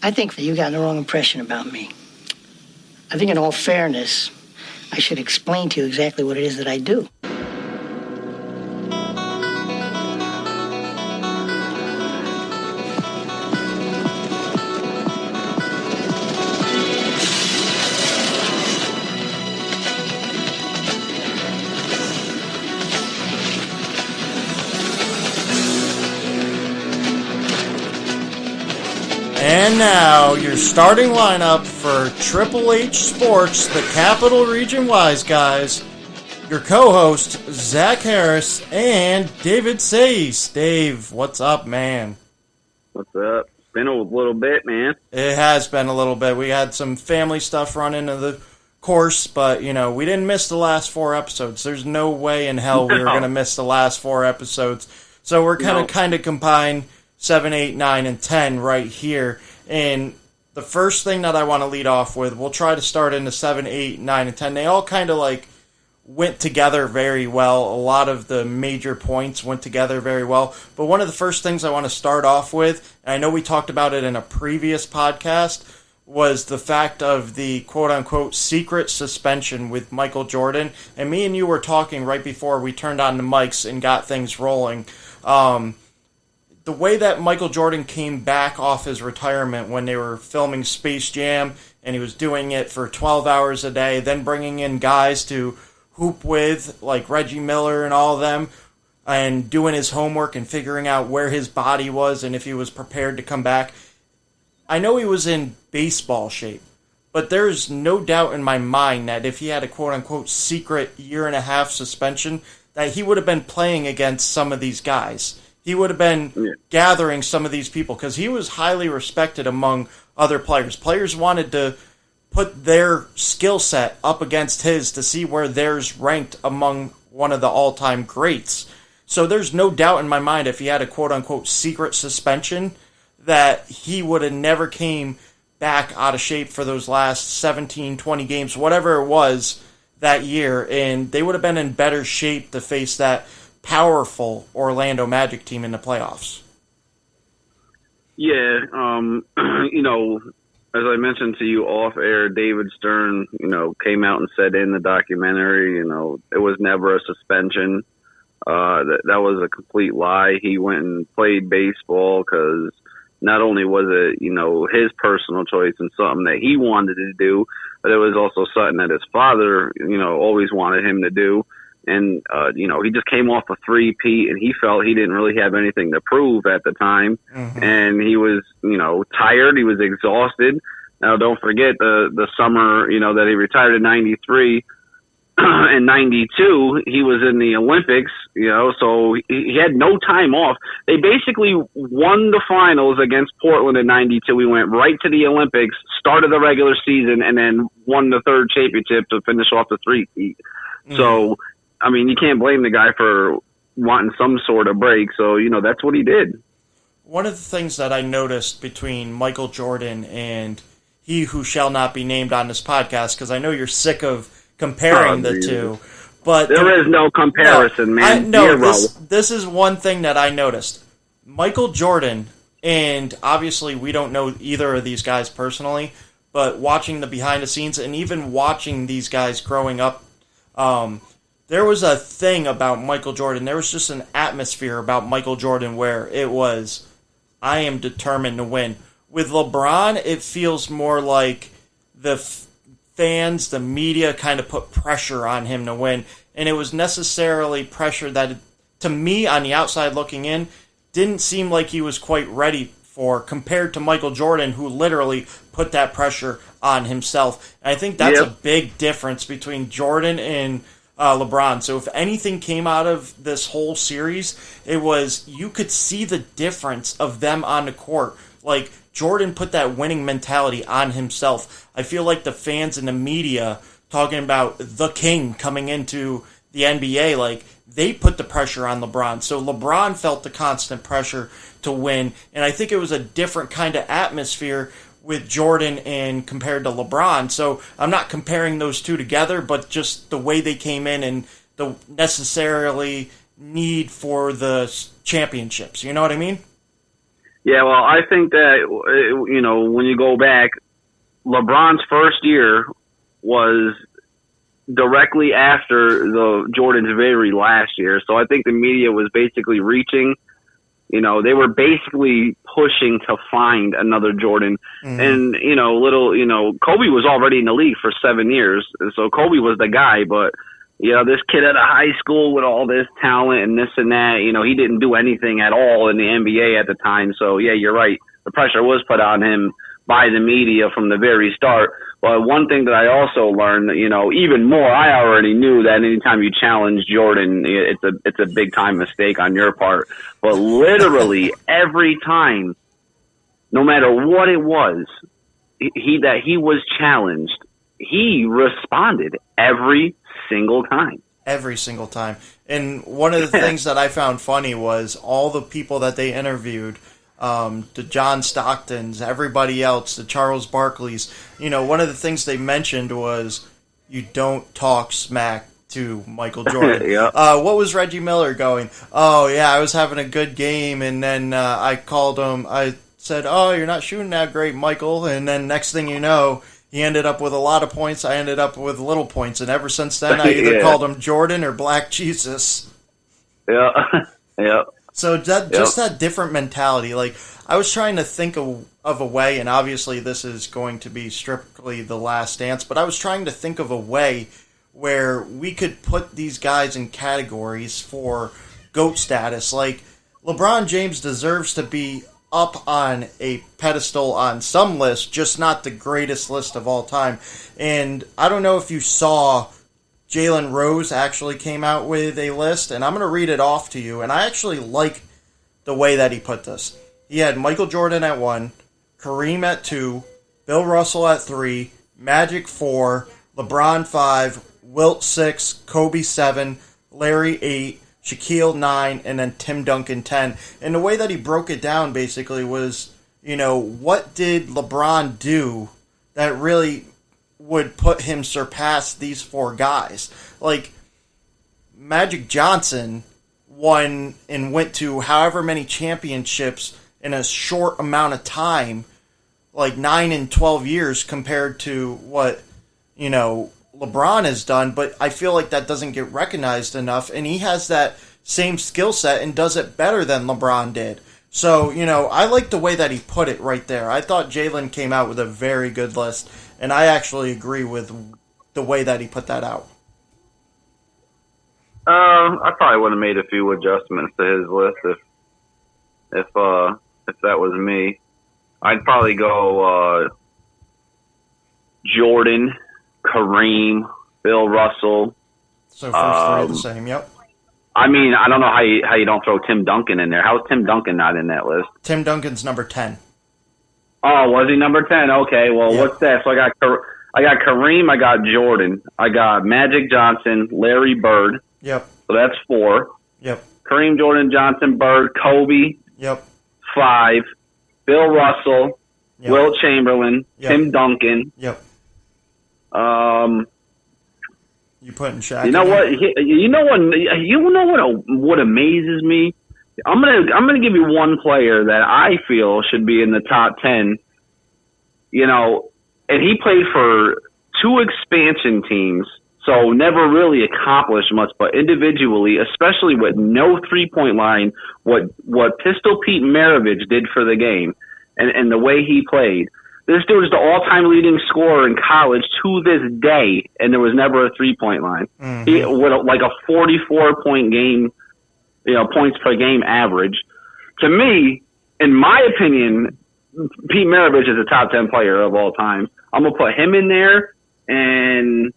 I think that you got the wrong impression about me. I think in all fairness, I should explain to you exactly what it is that I do. And now, your starting lineup for Triple H Sports, the Capital Region Wise Guys. Your co-host, Zach Harris, and David Sayce. Dave, what's up, man? What's up? It's been a little bit, man. It has been a little bit. We had some family stuff run into the course, but, you know, we didn't miss the last 4 episodes. There's no way in hell we were going to miss the last 4 episodes. So we're kind of combined 7, 8, 9, and 10 right here. And the first thing that I want to lead off with, we'll try to start into 7, 8, 9, and 10. They all kind of like went together very well. A lot of the major points went together very well. But one of the first things I want to start off with, and I know we talked about it in a previous podcast, was the fact of the quote-unquote secret suspension with Michael Jordan. And me and you were talking right before we turned on the mics and got things rolling. The way that Michael Jordan came back off his retirement when they were filming Space Jam, and he was doing it for 12 hours a day, then bringing in guys to hoop with, like Reggie Miller and all of them, and doing his homework and figuring out where his body was and if he was prepared to come back. I know he was in baseball shape, but there's no doubt in my mind that if he had a quote-unquote secret 1.5-year suspension, that he would have been playing against some of these guys. He would have been gathering some of these people because he was highly respected among other players. Players wanted to put their skill set up against his to see where theirs ranked among one of the all-time greats. So there's no doubt in my mind if he had a quote-unquote secret suspension that he would have never came back out of shape for those last 17, 20 games, whatever it was that year, and they would have been in better shape to face that powerful Orlando Magic team in the playoffs. Yeah, you know, as I mentioned to you off air, David Stern, you know, came out and said in the documentary, you know, it was never a suspension. That was a complete lie. He went and played baseball because not only was it, you know, his personal choice and something that he wanted to do, but it was also something that his father, you know, always wanted him to do. And, you know, he just came off a 3-peat and he felt he didn't really have anything to prove at the time. Mm-hmm. And he was, you know, tired. He was exhausted. Now, don't forget the summer, you know, that he retired in 93 and 92, he was in the Olympics, you know, so he had no time off. They basically won the finals against Portland in 92. We went right to the Olympics, started the regular season, and then won the third championship to finish off the 3-peat. Mm-hmm. So, I mean, you can't blame the guy for wanting some sort of break. So, you know, that's what he did. One of the things that I noticed between Michael Jordan and he who shall not be named on this podcast, because I know you're sick of comparing the two. But there is no comparison, man. This is one thing that I noticed. Michael Jordan, and obviously we don't know either of these guys personally, but watching the behind the scenes and even watching these guys growing up, there was a thing about Michael Jordan. There was just an atmosphere about Michael Jordan where it was, I am determined to win. With LeBron, it feels more like the fans, the media kind of put pressure on him to win. And it was necessarily pressure that, to me, on the outside looking in, didn't seem like he was quite ready for, compared to Michael Jordan, who literally put that pressure on himself. And I think that's a big difference between Jordan and LeBron. So if anything came out of this whole series, it was you could see the difference of them on the court. Like, Jordan put that winning mentality on himself. I feel like the fans and the media talking about the king coming into the NBA, like, they put the pressure on LeBron. So LeBron felt the constant pressure to win, and I think it was a different kind of atmosphere with Jordan and compared to LeBron. So I'm not comparing those two together, but just the way they came in and the necessarily need for the championships. You know what I mean? Yeah, well, I think that, when you go back, LeBron's first year was directly after the Jordan's very last year. So I think the media was basically reaching. They were basically pushing to find another Jordan. Mm-hmm. And, Kobe was already in the league for 7 years. So Kobe was the guy, but, this kid at a high school with all this talent and this and that, he didn't do anything at all in the NBA at the time. So, yeah, you're right. The pressure was put on him by the media from the very start. But one thing that I also learned, even more, I already knew that anytime you challenge Jordan, it's a big time mistake on your part. But literally every time, no matter what it was, that he was challenged, he responded every single time. Every single time. And one of the things that I found funny was all the people that they interviewed, the John Stocktons, everybody else, the Charles Barkleys, one of the things they mentioned was you don't talk smack to Michael Jordan. Yeah. What was Reggie Miller going? Oh, yeah, I was having a good game, and then I called him. I said, oh, you're not shooting that great, Michael. And then next thing you know, he ended up with a lot of points. I ended up with little points. And ever since then, I either called him Jordan or Black Jesus. Yeah, yeah. So just that different mentality. Like, I was trying to think of a way, and obviously this is going to be strictly The Last Dance, but I was trying to think of a way where we could put these guys in categories for GOAT status. Like, LeBron James deserves to be up on a pedestal on some list, just not the greatest list of all time. And I don't know if you saw, Jalen Rose actually came out with a list, and I'm going to read it off to you. And I actually like the way that he put this. He had Michael Jordan at 1, Kareem at 2, Bill Russell at 3, Magic 4, LeBron 5, Wilt 6, Kobe 7, Larry 8, Shaquille 9, and then Tim Duncan 10. And the way that he broke it down basically was, what did LeBron do that really would put him surpass these 4 guys? Like, Magic Johnson won and went to however many championships in a short amount of time, like 9 and 12 years compared to what, LeBron has done, but I feel like that doesn't get recognized enough, and he has that same skill set and does it better than LeBron did. So, I like the way that he put it right there. I thought Jalen came out with a very good list, and I actually agree with the way that he put that out. I probably would have made a few adjustments to his list if that was me. I'd probably go Jordan, Kareem, Bill Russell. So first 3 are the same, yep. I mean, I don't know how you don't throw Tim Duncan in there. How is Tim Duncan not in that list? Tim Duncan's number 10. Oh, was he number 10? Okay, well, yep. What's that? So I got Kareem, I got Jordan, I got Magic Johnson, Larry Bird. Yep. So that's 4. Yep. Kareem, Jordan, Johnson, Bird, Kobe. Yep. 5. Bill Russell, yep. Wilt Chamberlain, yep. Tim Duncan. Yep. You putting Shaq? You know what? What amazes me? I'm gonna give you one player that I feel should be in the top 10. And he played for 2 expansion teams, so never really accomplished much. But individually, especially with no 3-point line, what Pistol Pete Maravich did for the game, and the way he played. This dude is the all-time leading scorer in college to this day, and there was never a 3-point line. Mm-hmm. He with like a 44-point game, points per game average. To me, in my opinion, Pete Maravich is a top 10 player of all time. I'm gonna put him in there, and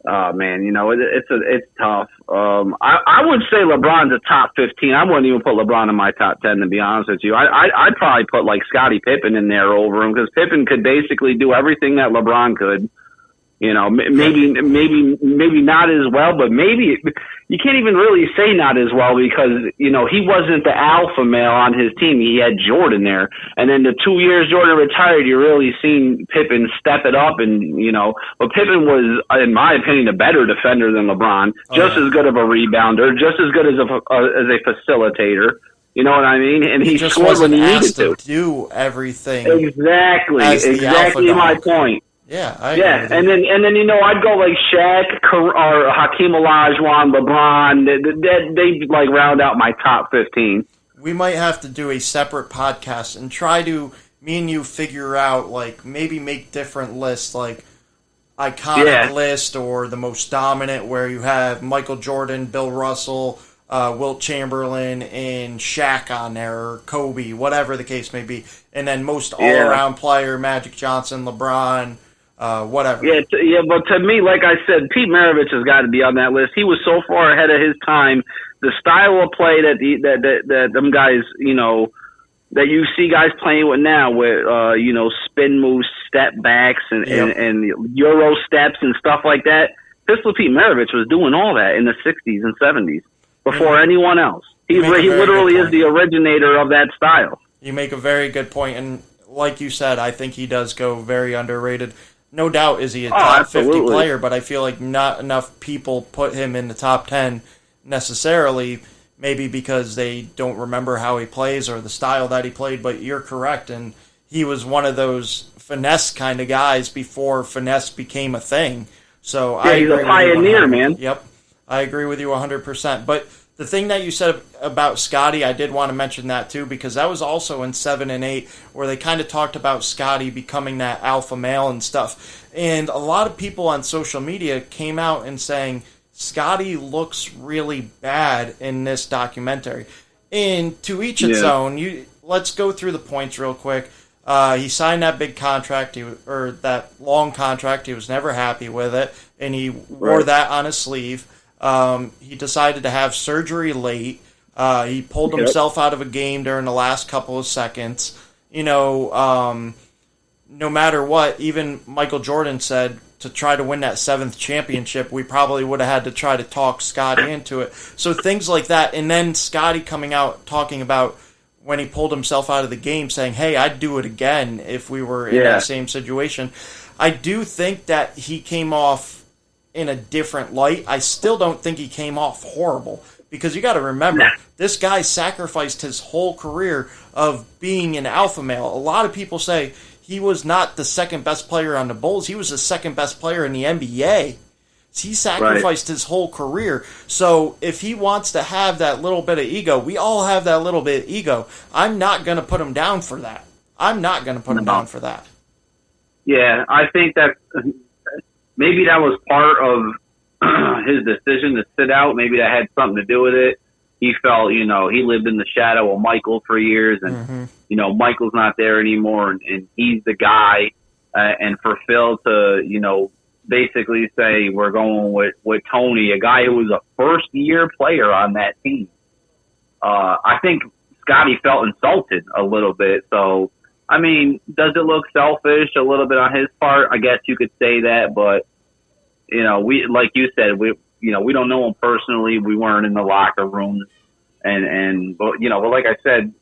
oh man, it's tough. I would say LeBron's a top 15. I wouldn't even put LeBron in my top 10, to be honest with you. I'd probably put like Scottie Pippen in there over him, because Pippen could basically do everything that LeBron could. Maybe not as well, but maybe you can't even really say not as well, because he wasn't the alpha male on his team. He had Jordan there, and then the 2 years Jordan retired, you really seen Pippen step it up, and but Pippen was, in my opinion, a better defender than LeBron, just as good of a rebounder, just as good as a facilitator. You know what I mean? And he just scored wasn't when he needed asked to. Do everything. Exactly my point. Yeah, I agree with and then I'd go like Shaq or Hakeem Olajuwon, LeBron. They like round out my top 15. We might have to do a separate podcast and try to me and you figure out like maybe make different lists like iconic list or the most dominant where you have Michael Jordan, Bill Russell, Wilt Chamberlain, and Shaq on there, or Kobe, whatever the case may be, and then most all-around player, Magic Johnson, LeBron, whatever. But to me, like I said, Pete Maravich has got to be on that list. He was so far ahead of his time. The style of play that them guys, that you see guys playing with now, with spin moves, step backs, and Euro steps and stuff like that. Pistol Pete Maravich was doing all that in the 60s and 70s before anyone else. He literally is the originator of that style. You make a very good point, and like you said, I think he does go very underrated. No doubt is he a top 50 player, but I feel like not enough people put him in the top 10 necessarily, maybe because they don't remember how he plays or the style that he played, but you're correct, and he was one of those finesse kind of guys before finesse became a thing. So he's a pioneer, man. Yep, I agree with you 100%. But the thing that you said about Scotty, I did want to mention that too, because that was also in 7 and 8, where they kind of talked about Scotty becoming that alpha male and stuff. And a lot of people on social media came out and saying, Scotty looks really bad in this documentary. And to each its own. Let's go through the points real quick. He signed that big contract, or that long contract. He was never happy with it, and he wore that on his sleeve. He decided to have surgery late. He pulled himself out of a game during the last couple of seconds. No matter what, even Michael Jordan said, to try to win that 7th championship, we probably would have had to try to talk Scotty into it. So things like that. And then Scotty coming out talking about when he pulled himself out of the game, saying, hey, I'd do it again if we were in that same situation. I do think that he came off in a different light. I still don't think he came off horrible, because you got to remember, this guy sacrificed his whole career of being an alpha male. A lot of people say he was not the second best player on the Bulls. He was the second best player in the NBA. He sacrificed his whole career. So if he wants to have that little bit of ego, we all have that little bit of ego. I'm not going to put him down for that. Yeah, I think that maybe that was part of his decision to sit out. Maybe that had something to do with it. He felt, he lived in the shadow of Michael for years, and, Michael's not there anymore, and he's the guy. And for Phil to, basically say we're going with Tony, a guy who was a first-year player on that team. I think Scotty felt insulted a little bit. So, I mean, does it look selfish a little bit on his part? I guess you could say that, but, we, like you said, we don't know him personally. We weren't in the locker rooms, but like I said,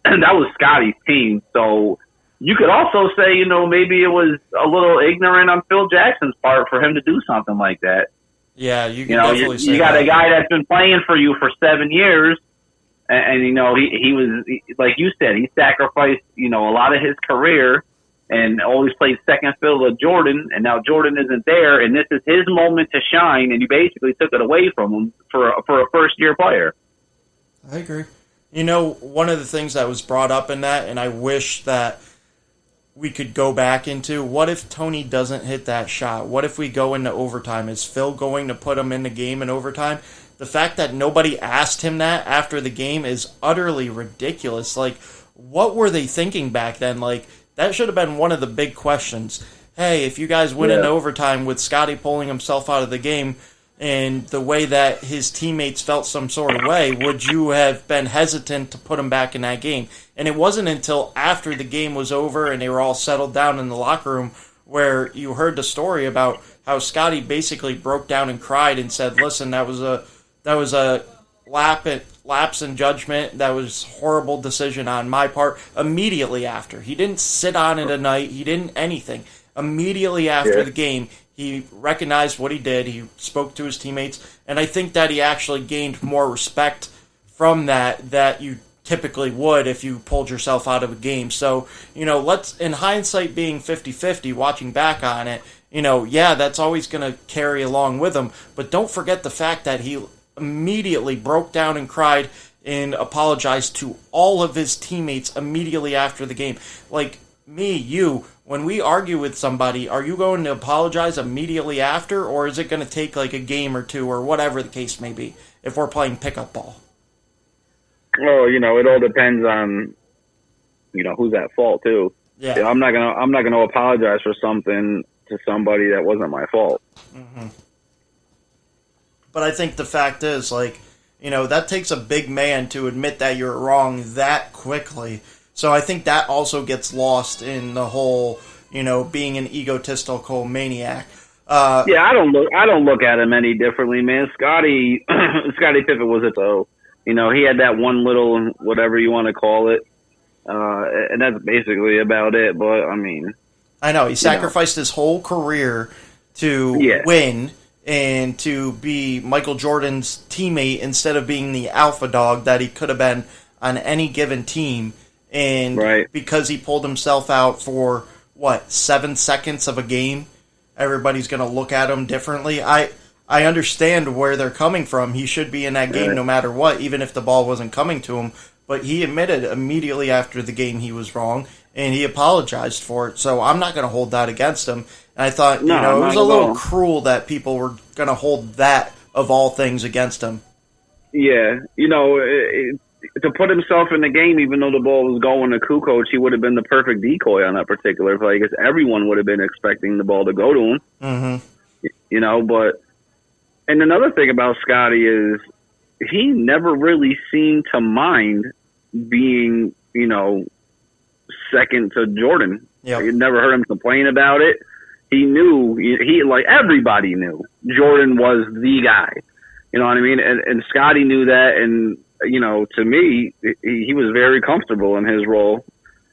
that was Scotty's team. So you could also say, maybe it was a little ignorant on Phil Jackson's part for him to do something like that. Yeah, you can definitely say that. You got a guy that's been playing for you for 7 years, and he was, like you said, he sacrificed, a lot of his career and always played second fiddle to Jordan, and now Jordan isn't there, and this is his moment to shine, and you basically took it away from him for a first-year player. I agree. One of the things that was brought up in that, and I wish that we could go back into, what if Tony doesn't hit that shot? What if we go into overtime? Is Phil going to put him in the game in overtime? The fact that nobody asked him that after the game is utterly ridiculous. Like, what were they thinking back then? Like, that should have been one of the big questions. Hey, if you guys win in overtime with Scotty pulling himself out of the game and the way that his teammates felt some sort of way, would you have been hesitant to put him back in that game? And it wasn't until after the game was over and they were all settled down in the locker room where you heard the story about how Scotty basically broke down and cried and said, listen, that was a lapse in judgment. That was a horrible decision on my part. Immediately after. He didn't sit on it a night. He didn't anything. Immediately after the game, he recognized what he did. He spoke to his teammates. And I think that he actually gained more respect from that you typically would if you pulled yourself out of a game. So, let's, in hindsight being 50-50, watching back on it, that's always going to carry along with him. But don't forget the fact that he immediately broke down and cried and apologized to all of his teammates immediately after the game. Like me, you, when we argue with somebody, are you going to apologize immediately after, or is it going to take like a game or two or whatever the case may be if we're playing pickup ball? Well, it all depends on, who's at fault too. Yeah. I'm not gonna apologize for something to somebody that wasn't my fault. Mm-hmm. But I think the fact is, that takes a big man to admit that you're wrong that quickly. So I think that also gets lost in the whole, being an egotistical maniac. Yeah, I don't look at him any differently, man. Scottie Pippen was a toe. He had that one little whatever you want to call it, and that's basically about it. But I know he sacrificed his whole career to win and to be Michael Jordan's teammate instead of being the alpha dog that he could have been on any given team. And because he pulled himself out for 7 seconds of a game, everybody's going to look at him differently. I understand where they're coming from. He should be in that game no matter what, even if the ball wasn't coming to him. But he admitted immediately after the game he was wrong, and he apologized for it. So I'm not going to hold that against him. And I thought, it was a little cruel that people were going to hold that, of all things, against him. Yeah, to put himself in the game, even though the ball was going to Kukoc, he would have been the perfect decoy on that particular play, because everyone would have been expecting the ball to go to him. Mm-hmm. But... And another thing about Scottie is he never really seemed to mind being, second to Jordan. Yep. You never heard him complain about it. He knew, everybody knew Jordan was the guy. You know what I mean? And Scottie knew that, and, to me, he was very comfortable in his role.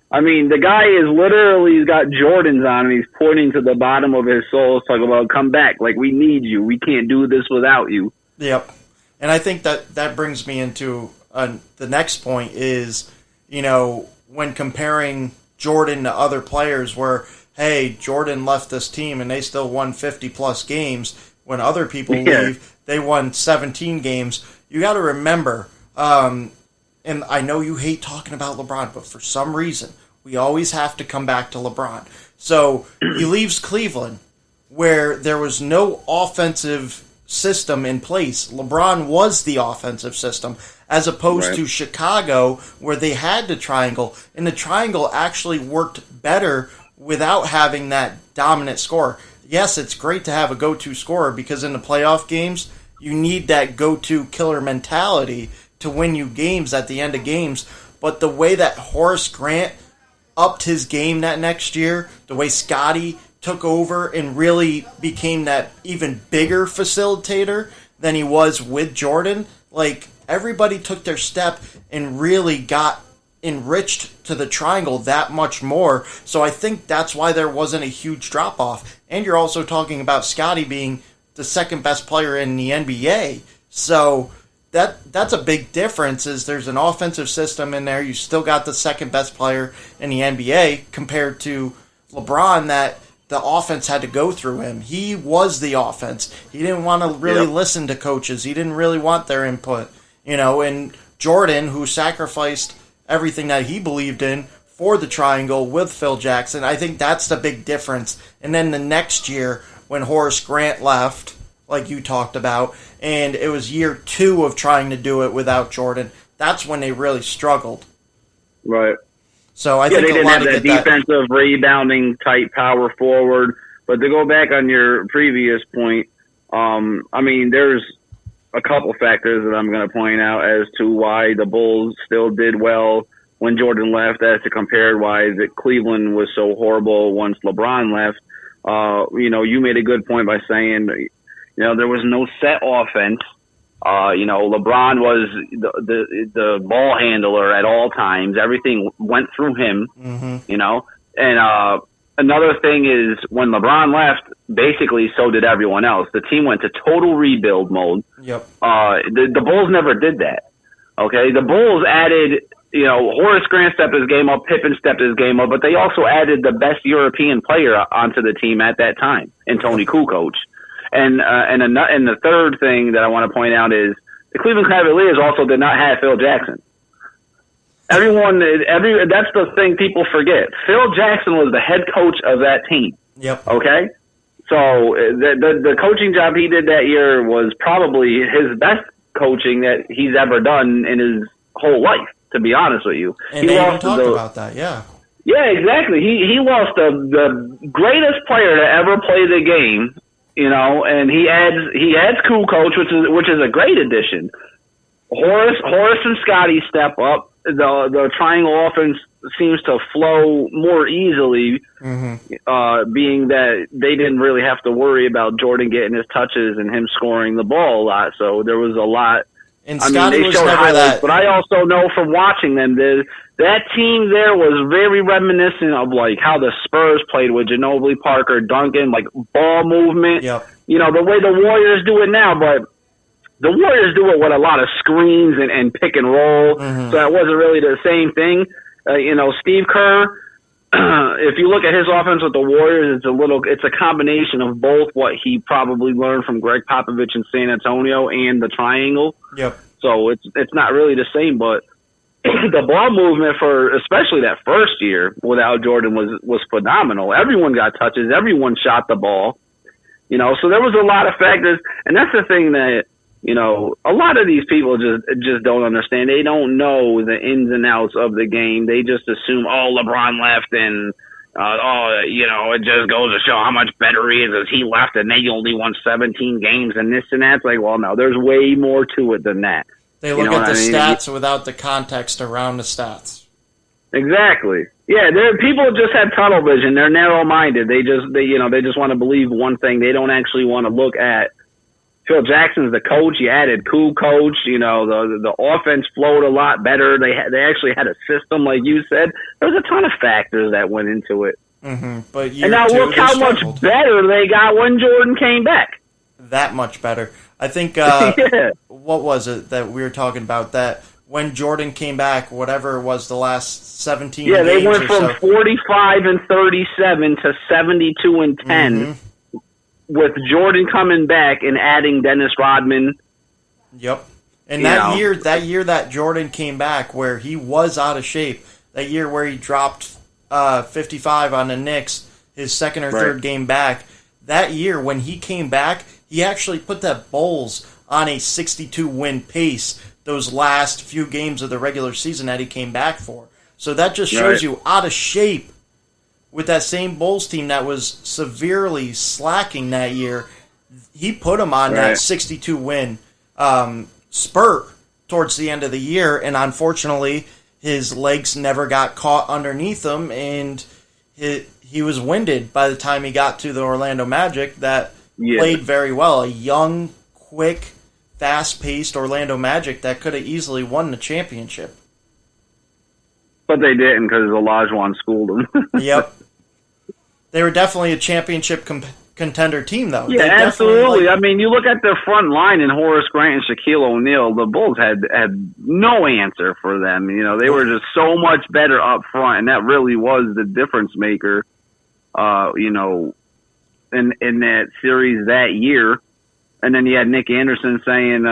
The guy is literally, he's got Jordans on and he's pointing to the bottom of his soul, talking about, come back, we need you. We can't do this without you. Yep. And I think that brings me into the next point is, when comparing Jordan to other players where, hey, Jordan left this team and they still won 50-plus games. When other people leave, they won 17 games. You got to remember, and I know you hate talking about LeBron, but for some reason, we always have to come back to LeBron. So he leaves Cleveland, where there was no offensive system in place. LeBron was the offensive system, as opposed to Chicago, where they had the triangle, and the triangle actually worked better without having that dominant scorer. Yes, it's great to have a go-to scorer, because in the playoff games, you need that go-to killer mentality to win you games at the end of games. But the way that Horace Grant upped his game that next year, the way Scottie took over and really became that even bigger facilitator than he was with Jordan, everybody took their step and really got enriched to the triangle that much more. So I think that's why there wasn't a huge drop-off. And you're also talking about Scottie being the second best player in the NBA. So that's a big difference, is there's an offensive system in there. You still got the second best player in the NBA compared to LeBron, that the offense had to go through him. He was the offense. He didn't want to really listen to coaches. He didn't really want their input. And Jordan, who sacrificed everything that he believed in for the triangle with Phil Jackson, I think that's the big difference. And then the next year, when Horace Grant left, like you talked about, and it was year 2 of trying to do it without Jordan, that's when they really struggled. Right. So I think they a didn't lot have to that get defensive rebounding type power forward. But to go back on your previous point, there's a couple factors that I'm going to point out as to why the Bulls still did well when Jordan left, as to compare why that Cleveland was so horrible once LeBron left. You made a good point by saying, there was no set offense. LeBron was the ball handler at all times. Everything went through him, And another thing is, when LeBron left, basically so did everyone else. The team went to total rebuild mode. Yep. The Bulls never did that. Okay? The Bulls added Horace Grant stepped his game up, Pippen stepped his game up, but they also added the best European player onto the team at that time, in Tony Kukoc. And the third thing that I want to point out is the Cleveland Cavaliers also did not have Phil Jackson. That's the thing people forget. Phil Jackson was the head coach of that team. Yep. Okay? So the coaching job he did that year was probably his best coaching that he's ever done in his whole life, to be honest with you. And they even talked about that, yeah. Yeah, exactly. He lost the greatest player to ever play the game, and he adds Kukoc, which is a great addition. Horace and Scotty step up. The triangle offense seems to flow more easily, being that they didn't really have to worry about Jordan getting his touches and him scoring the ball a lot. So there was a lot. And Scotty was never that. But I also know from watching them that team there was very reminiscent of like how the Spurs played with Ginobili, Parker, Duncan, like ball movement. Yep. The way the Warriors do it now, but the Warriors do it with a lot of screens and pick and roll, so that wasn't really the same thing. Steve Kerr, if you look at his offense with the Warriors, it's a combination of both what he probably learned from Greg Popovich in San Antonio and the triangle. Yep. So it's not really the same, but the ball movement for especially that first year without Jordan was phenomenal. Everyone got touches, everyone shot the ball. So there was a lot of factors, and that's the thing that a lot of these people just don't understand. They don't know the ins and outs of the game. They just assume, LeBron left and, it just goes to show how much better he is as he left and they only won 17 games and this and that. It's like, well, no, there's way more to it than that. They look at the stats without the context around the stats. Exactly. Yeah, people just have tunnel vision. They're narrow-minded. They just want to believe one thing. They don't actually want to look at Phil Jackson's the coach. You added Kukoc. The offense flowed a lot better. They actually had a system, like you said. There was a ton of factors that went into it. But and now look how much better they got when Jordan came back. That much better. I think. What was it that we were talking about? That when Jordan came back, whatever it was, the last 17 games. Yeah, they went from 45-37 to 72-10. With Jordan coming back and adding Dennis Rodman. Yep. And that year that Jordan came back where he was out of shape, that year where he dropped 55 on the Knicks, his second or third game back, that year when he came back, he actually put the Bulls on a 62-win pace those last few games of the regular season that he came back for. So that just shows you out of shape. With that same Bulls team that was severely slacking that year, he put him on that 62-win spurt towards the end of the year, and unfortunately, his legs never got caught underneath him, and he was winded by the time he got to the Orlando Magic that played very well. A young, quick, fast-paced Orlando Magic that could have easily won the championship. But they didn't because Olajuwon schooled them. Yep. They were definitely a championship contender team, though. Yeah, absolutely. I mean, you look at their front line in Horace Grant and Shaquille O'Neal, the Bulls had no answer for them. They were just so much better up front, and that really was the difference maker, in that series that year. And then you had Nick Anderson saying,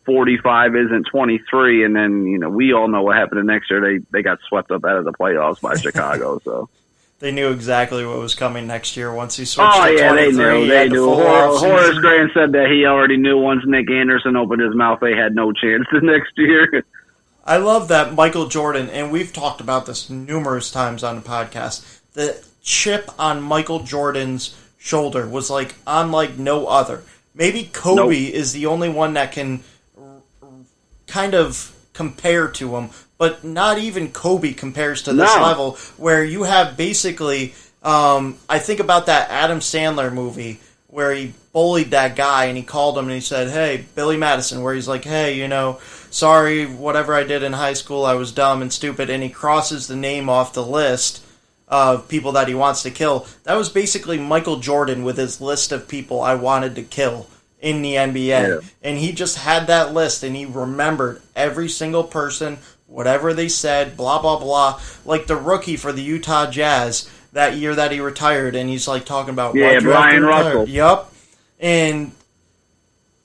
45 isn't 23, and then we all know what happened the next year. They got swept up out of the playoffs by Chicago. So they knew exactly what was coming next year once he switched. Oh to yeah, 23. They knew. Horace Grant said that he already knew once Nick Anderson opened his mouth, they had no chance the next year. I love that Michael Jordan, and we've talked about this numerous times on the podcast. The chip on Michael Jordan's shoulder was unlike no other. Maybe Kobe is the only one that can kind of compare to him, but not even Kobe compares to this level where you have basically, I think about that Adam Sandler movie where he bullied that guy and he called him and he said, hey, Billy Madison, where he's like, hey, sorry, whatever I did in high school, I was dumb and stupid, and he crosses the name off the list of people that he wants to kill. That was basically Michael Jordan with his list of people I wanted to kill in the NBA. And he just had that list, and he remembered every single person, whatever they said, blah, blah, blah. Like the rookie for the Utah Jazz that year that he retired, and he's like talking about... Brian Russell. Yup. And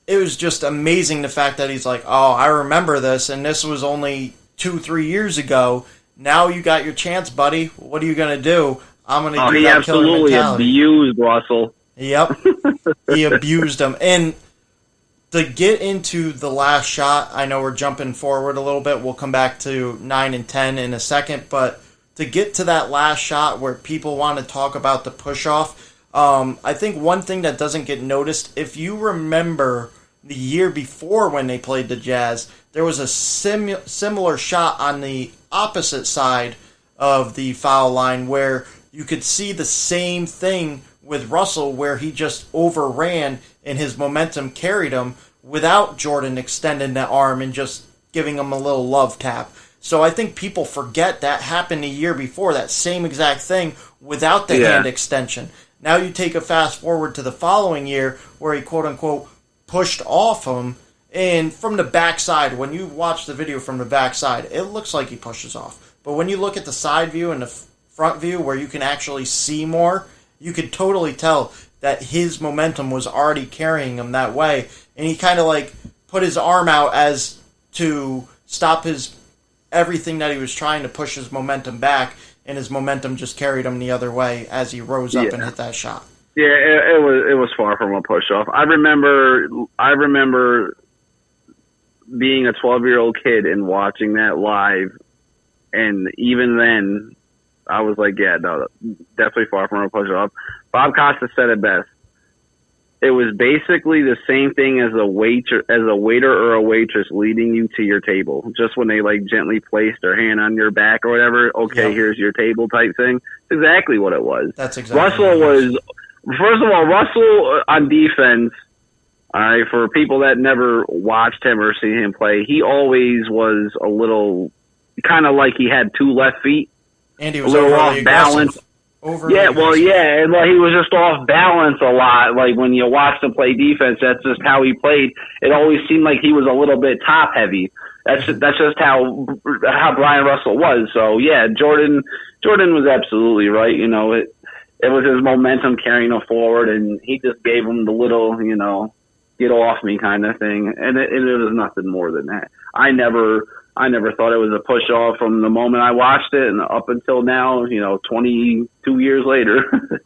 it was just amazing the fact that he's like, oh, I remember this, and this was only 2-3 years ago. Now you got your chance, buddy. What are you going to do? I'm going to do that killer mentality. He absolutely abused Russell. Yep. He abused him. And to get into the last shot, I know we're jumping forward a little bit. We'll come back to 9 and 10 in a second. But to get to that last shot where people want to talk about the push-off, I think one thing that doesn't get noticed, if you remember the year before when they played the Jazz, there was a similar shot on the opposite side of the foul line where you could see the same thing with Russell where he just overran and his momentum carried him without Jordan extending the arm and just giving him a little love tap. So I think people forget that happened a year before, that same exact thing without the hand extension. Now you take a fast forward to the following year where he quote-unquote pushed off him, and from the backside, when you watch the video from the backside, it looks like he pushes off. But when you look at the side view and the front view where you can actually see more, you could totally tell that his momentum was already carrying him that way. And he kind of like put his arm out as to stop his everything that he was trying to push his momentum back, and his momentum just carried him the other way as he rose up and hit that shot. Yeah, it was far from a push off. I remember being a 12-year-old kid and watching that live, and even then, I was like, yeah, no, definitely far from a push off. Bob Costa said it best. It was basically the same thing as a waiter or a waitress leading you to your table. Just when they like gently placed their hand on your back or whatever, okay, here's your table type thing. It's exactly what it was. That's exactly Russell was. First of all, Russell on defense, all right, for people that never watched him or seen him play, he always was a little kind of like he had two left feet. And he was a little off balance. And he was just off balance a lot. Like when you watched him play defense, that's just how he played. It always seemed like he was a little bit top heavy. That's just how Brian Russell was. So yeah, Jordan was absolutely right. You know, it was his momentum carrying him forward, and he just gave him the little, you know, get off me kind of thing. And it was nothing more than that. I never thought it was a push off from the moment I watched it and up until now, you know, 22 years later.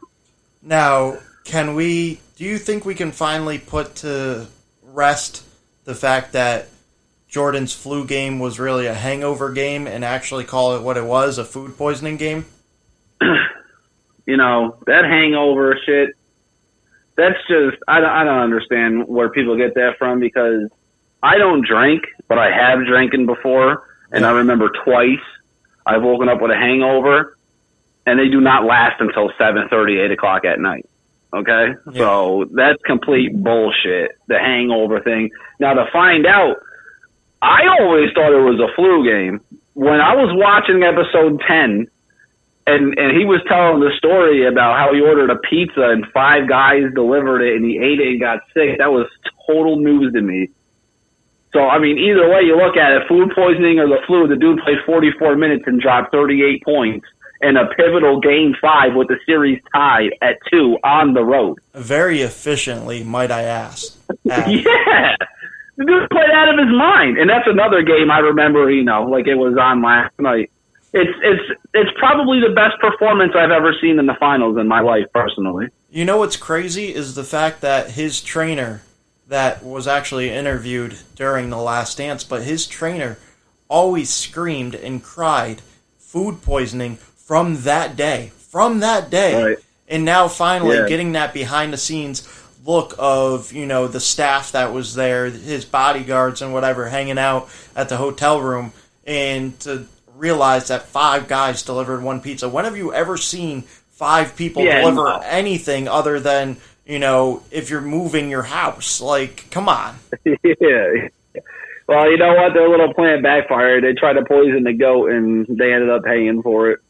Now, do you think we can finally put to rest the fact that Jordan's flu game was really a hangover game and actually call it what it was, a food poisoning game? You know, that hangover shit, that's just, I don't understand where people get that from, because I don't drink, but I have drinking before, and I remember twice I've woken up with a hangover, and they do not last until 7:30, 8 o'clock at night. Okay? Yeah. So that's complete bullshit, the hangover thing. Now, to find out, I always thought it was a flu game. When I was watching episode 10, and he was telling the story about how he ordered a pizza and 5 guys delivered it and he ate it and got sick, that was total news to me. So, I mean, either way you look at it, food poisoning or the flu, the dude played 44 minutes and dropped 38 points in a pivotal Game 5 with the series tied at 2 on the road. Very efficiently, might I ask. Yeah. The dude played out of his mind. And that's another game I remember, you know, like it was on last night. It's probably the best performance I've ever seen in the finals in my life, personally. You know what's crazy is the fact that his trainer that was actually interviewed during The Last Dance, but his trainer always screamed and cried food poisoning from that day. Right. And now finally getting that behind-the-scenes look of, you know, the staff that was there, his bodyguards and whatever, hanging out at the hotel room, and to realize that 5 guys delivered 1 pizza. When have you ever seen 5 people deliver anything other than, you know, if you're moving your house? Like, come on. Yeah. Well, you know what? Their little plan backfired. They tried to poison the goat, and they ended up paying for it.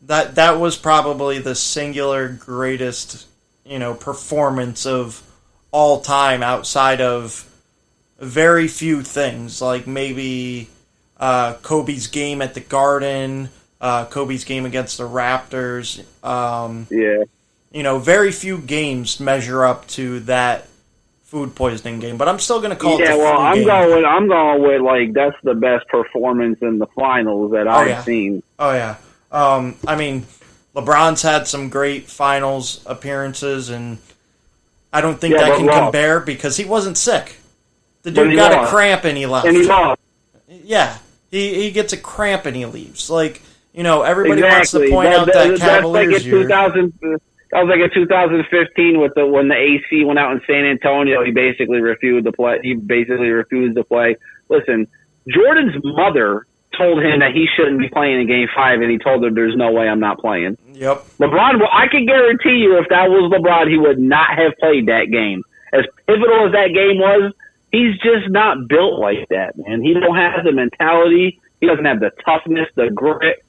That was probably the singular greatest, you know, performance of all time outside of very few things, like maybe Kobe's game at the Garden, Kobe's game against the Raptors. Very few games measure up to that food poisoning game, but I'm still going to call it the flu game. I'm going with like that's the best performance in the finals that I've seen. Oh yeah. I mean, LeBron's had some great finals appearances, and I don't think that can compare because he wasn't sick. The dude got a cramp and he left. And he lost. Yeah, he gets a cramp and he leaves. Like, everybody wants to point out that Cavaliers year. That was like in 2015 when the AC went out in San Antonio. He basically refused to play. Listen, Jordan's mother told him that he shouldn't be playing in Game 5, and he told her, "There's no way I'm not playing." Yep. LeBron, I can guarantee you, if that was LeBron, he would not have played that game. As pivotal as that game was, he's just not built like that, man. He don't have the mentality. He doesn't have the toughness, the grit.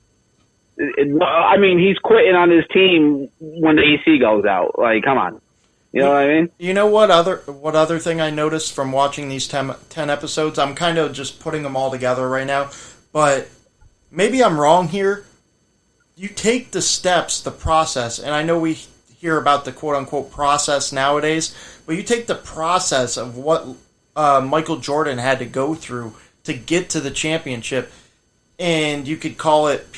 I mean, he's quitting on his team when the AC goes out. Like, come on. You know what I mean? You know what other thing I noticed from watching these 10 episodes? I'm kind of just putting them all together right now, but maybe I'm wrong here. You take the steps, the process, and I know we hear about the quote-unquote process nowadays, but you take the process of what Michael Jordan had to go through to get to the championship, and you could call it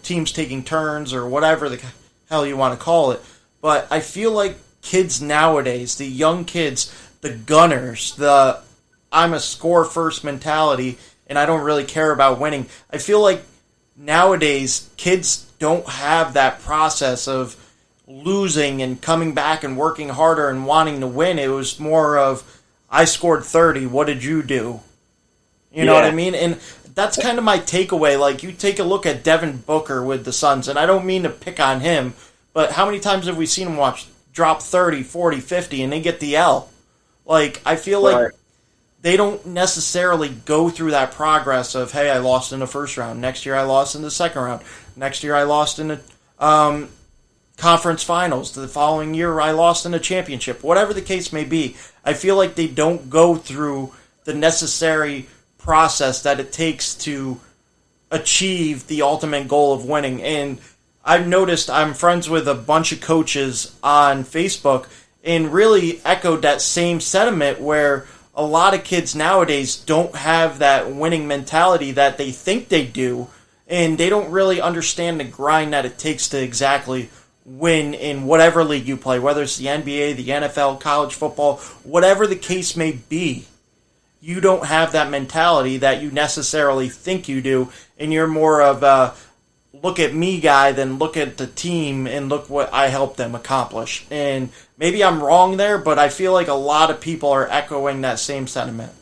teams taking turns or whatever the hell you want to call it. But I feel like kids nowadays, the young kids, the gunners, the I'm a score first mentality and I don't really care about winning. I feel like nowadays kids don't have that process of losing and coming back and working harder and wanting to win. It was more of, I scored 30, what did you do? You know what I mean? And that's kind of my takeaway. Like, you take a look at Devin Booker with the Suns, and I don't mean to pick on him, but how many times have we seen him drop 30, 40, 50, and they get the L? Like, I feel like they don't necessarily go through that progress of, hey, I lost in the first round. Next year I lost in the second round. Next year I lost in the conference finals. The following year I lost in the championship. Whatever the case may be, I feel like they don't go through the necessary process that it takes to achieve the ultimate goal of winning. And I've noticed I'm friends with a bunch of coaches on Facebook and really echoed that same sentiment where a lot of kids nowadays don't have that winning mentality that they think they do, and they don't really understand the grind that it takes to exactly win in whatever league you play, whether it's the NBA, the NFL, college football, whatever the case may be. You don't have that mentality that you necessarily think you do, and you're more of a look at me guy than look at the team and look what I helped them accomplish. And maybe I'm wrong there, but I feel like a lot of people are echoing that same sentiment.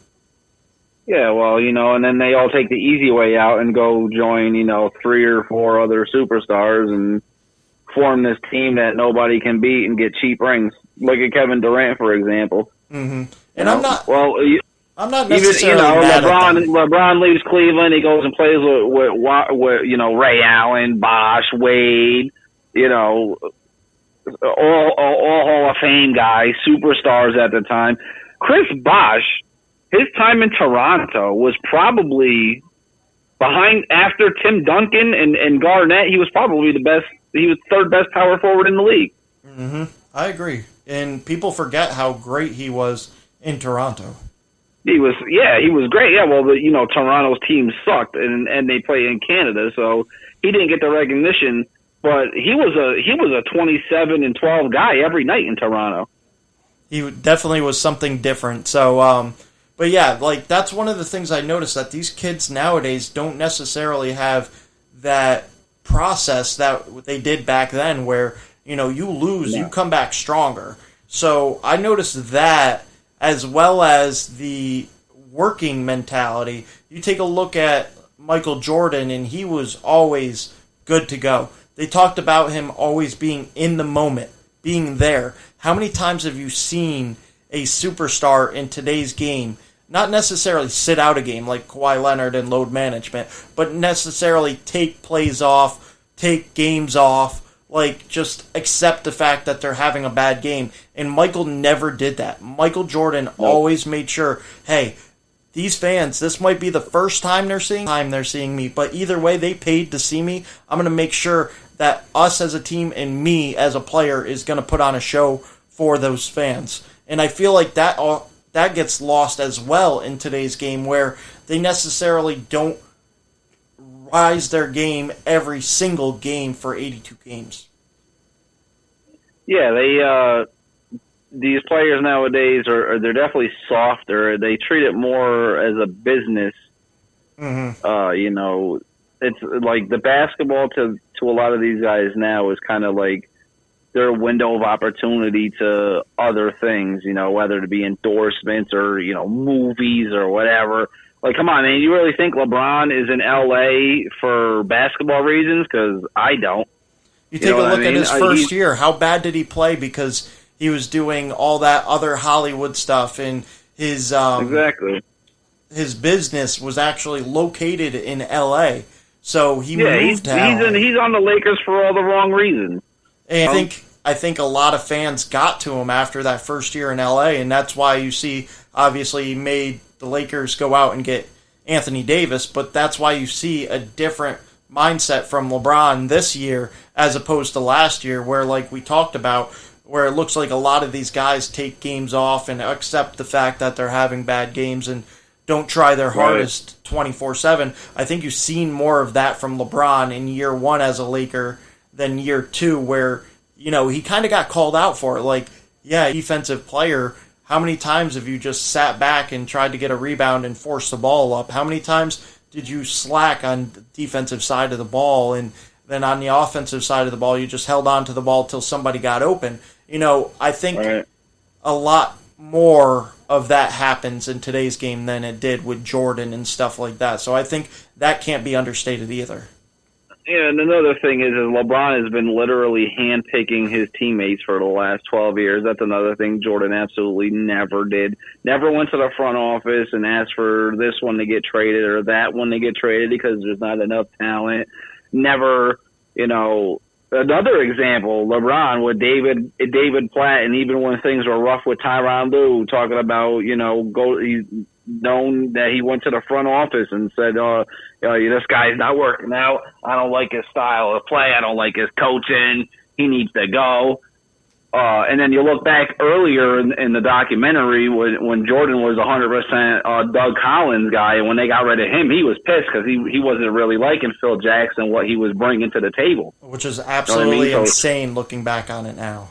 Yeah, well, and then they all take the easy way out and go join, 3 or 4 other superstars and form this team that nobody can beat and get cheap rings. Look at Kevin Durant, for example. Mm-hmm. And I'm not necessarily even, mad at them. LeBron leaves Cleveland. He goes and plays with Ray Allen, Bosh, Wade, all Hall of Fame guys, superstars at the time. Chris Bosh, his time in Toronto was probably behind after Tim Duncan and Garnett. He was probably the best. He was third best power forward in the league. Mm-hmm. I agree, and people forget how great he was in Toronto. He was great. Yeah, well, Toronto's team sucked, and they play in Canada, so he didn't get the recognition. But he was a 27-12 guy every night in Toronto. He definitely was something different. So, but yeah, like that's one of the things I noticed, that these kids nowadays don't necessarily have that process that they did back then, where you lose, you come back stronger. So I noticed that, as well as the working mentality. You take a look at Michael Jordan, and he was always good to go. They talked about him always being in the moment, being there. How many times have you seen a superstar in today's game not necessarily sit out a game like Kawhi Leonard and load management, but necessarily take plays off, take games off, like, just accept the fact that they're having a bad game. And Michael never did that. Michael Jordan always made sure, hey, these fans, this might be the first time they're seeing me, but either way, they paid to see me. I'm going to make sure that us as a team and me as a player is going to put on a show for those fans. And I feel like that gets lost as well in today's game, where they necessarily don't rise their game every single game for 82 games. Yeah, these players nowadays they're definitely softer. They treat it more as a business. Mm-hmm. It's like the basketball to a lot of these guys now is kind of like their window of opportunity to other things, whether it be endorsements or, movies or whatever. Like, come on, man, you really think LeBron is in L.A. for basketball reasons? Because I don't. You take a look at his first year. How bad did he play? Because he was doing all that other Hollywood stuff, and his exactly. His business was actually located in L.A., so he moved to LA. He's on the Lakers for all the wrong reasons. And I think a lot of fans got to him after that first year in L.A., and that's why you see, obviously, he made the Lakers go out and get Anthony Davis, but that's why you see a different mindset from LeBron this year as opposed to last year, where, like we talked about, where it looks like a lot of these guys take games off and accept the fact that they're having bad games and don't try their hardest 24/7. I think you've seen more of that from LeBron in year one as a Laker than year two, where, he kind of got called out for it. Like, yeah, defensive player, how many times have you just sat back and tried to get a rebound and force the ball up? How many times did you slack on the defensive side of the ball, and then on the offensive side of the ball, you just held on to the ball till somebody got open? I think a lot more of that happens in today's game than it did with Jordan and stuff like that. So I think that can't be understated either. Yeah, and another thing is LeBron has been literally handpicking his teammates for the last 12 years. That's another thing Jordan absolutely never did. Never went to the front office and asked for this one to get traded or that one to get traded because there's not enough talent. Never, another example, LeBron with David Platt, and even when things were rough with Tyronn Lue, talking about, he's known that he went to the front office and said, this guy's not working out. I don't like his style of play. I don't like his coaching. He needs to go. And then you look back earlier in the documentary when Jordan was 100% Doug Collins guy, and when they got rid of him, he was pissed because he wasn't really liking Phil Jackson, what he was bringing to the table. Which is absolutely insane looking back on it now.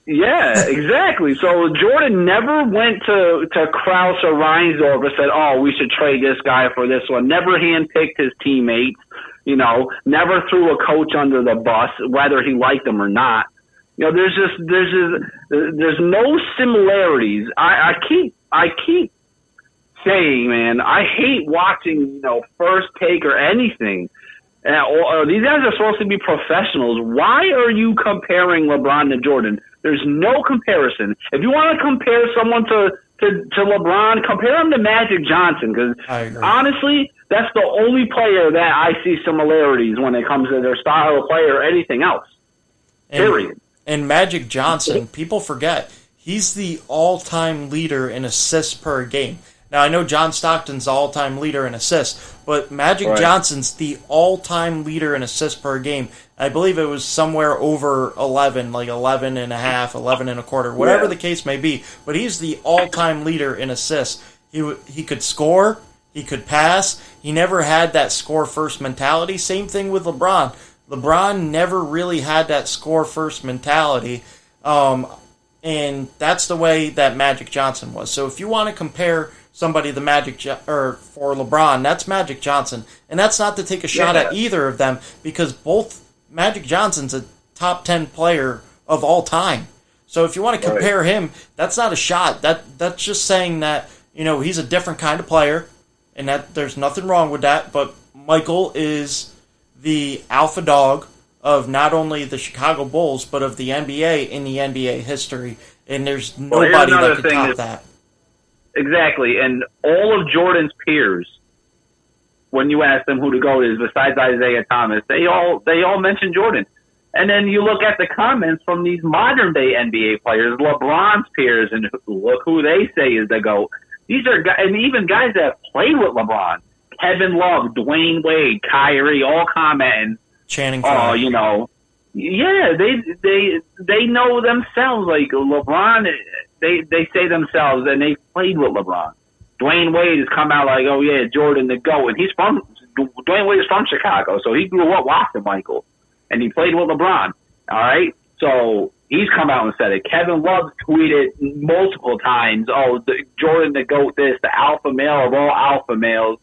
Yeah, exactly. So Jordan never went to Krause or Reinsdorf and said, oh, we should trade this guy for this one. Never handpicked his teammates, never threw a coach under the bus, whether he liked them or not. There's no similarities. I keep saying, man, I hate watching, First Take or anything. These guys are supposed to be professionals. Why are you comparing LeBron to Jordan? There's no comparison. If you want to compare someone to LeBron, compare him to Magic Johnson, because honestly, that's the only player that I see similarities when it comes to their style of play or anything else. Period. And Magic Johnson, people forget, he's the all-time leader in assists per game. Now, I know John Stockton's the all-time leader in assists, but Magic Johnson's the all-time leader in assists per game. I believe it was somewhere over 11, like 11 and a half, 11 and a quarter, whatever the case may be. But he's the all-time leader in assists. He could score, he could pass. He never had that score-first mentality. Same thing with LeBron. LeBron never really had that score-first mentality, and that's the way that Magic Johnson was. So if you want to compare somebody for LeBron, that's Magic Johnson. And that's not to take a shot at either of them, because both Magic Johnson's a top 10 player of all time. So if you want to compare him, that's not a shot. That's just saying that, he's a different kind of player, and that there's nothing wrong with that. But Michael is the alpha dog of not only the Chicago Bulls, but of the NBA in the NBA history. And there's nobody that could top that. Exactly, and all of Jordan's peers, when you ask them who to go is besides Isaiah Thomas, they all mention Jordan. And then you look at the comments from these modern day NBA players, LeBron's peers, and look who they say is the GOAT. These are guys, and even guys that played with LeBron, Kevin Love, Dwayne Wade, Kyrie, all commenting. Channing Oh, Frye. Yeah, they know themselves. Like LeBron, they say themselves, and they played with LeBron. Dwayne Wade has come out like, oh yeah, Jordan the GOAT, and Dwayne Wade is from Chicago, so he grew up watching Michael, and he played with LeBron. All right, so he's come out and said it. Kevin Love tweeted multiple times, oh, Jordan the GOAT, this, the alpha male of all alpha males.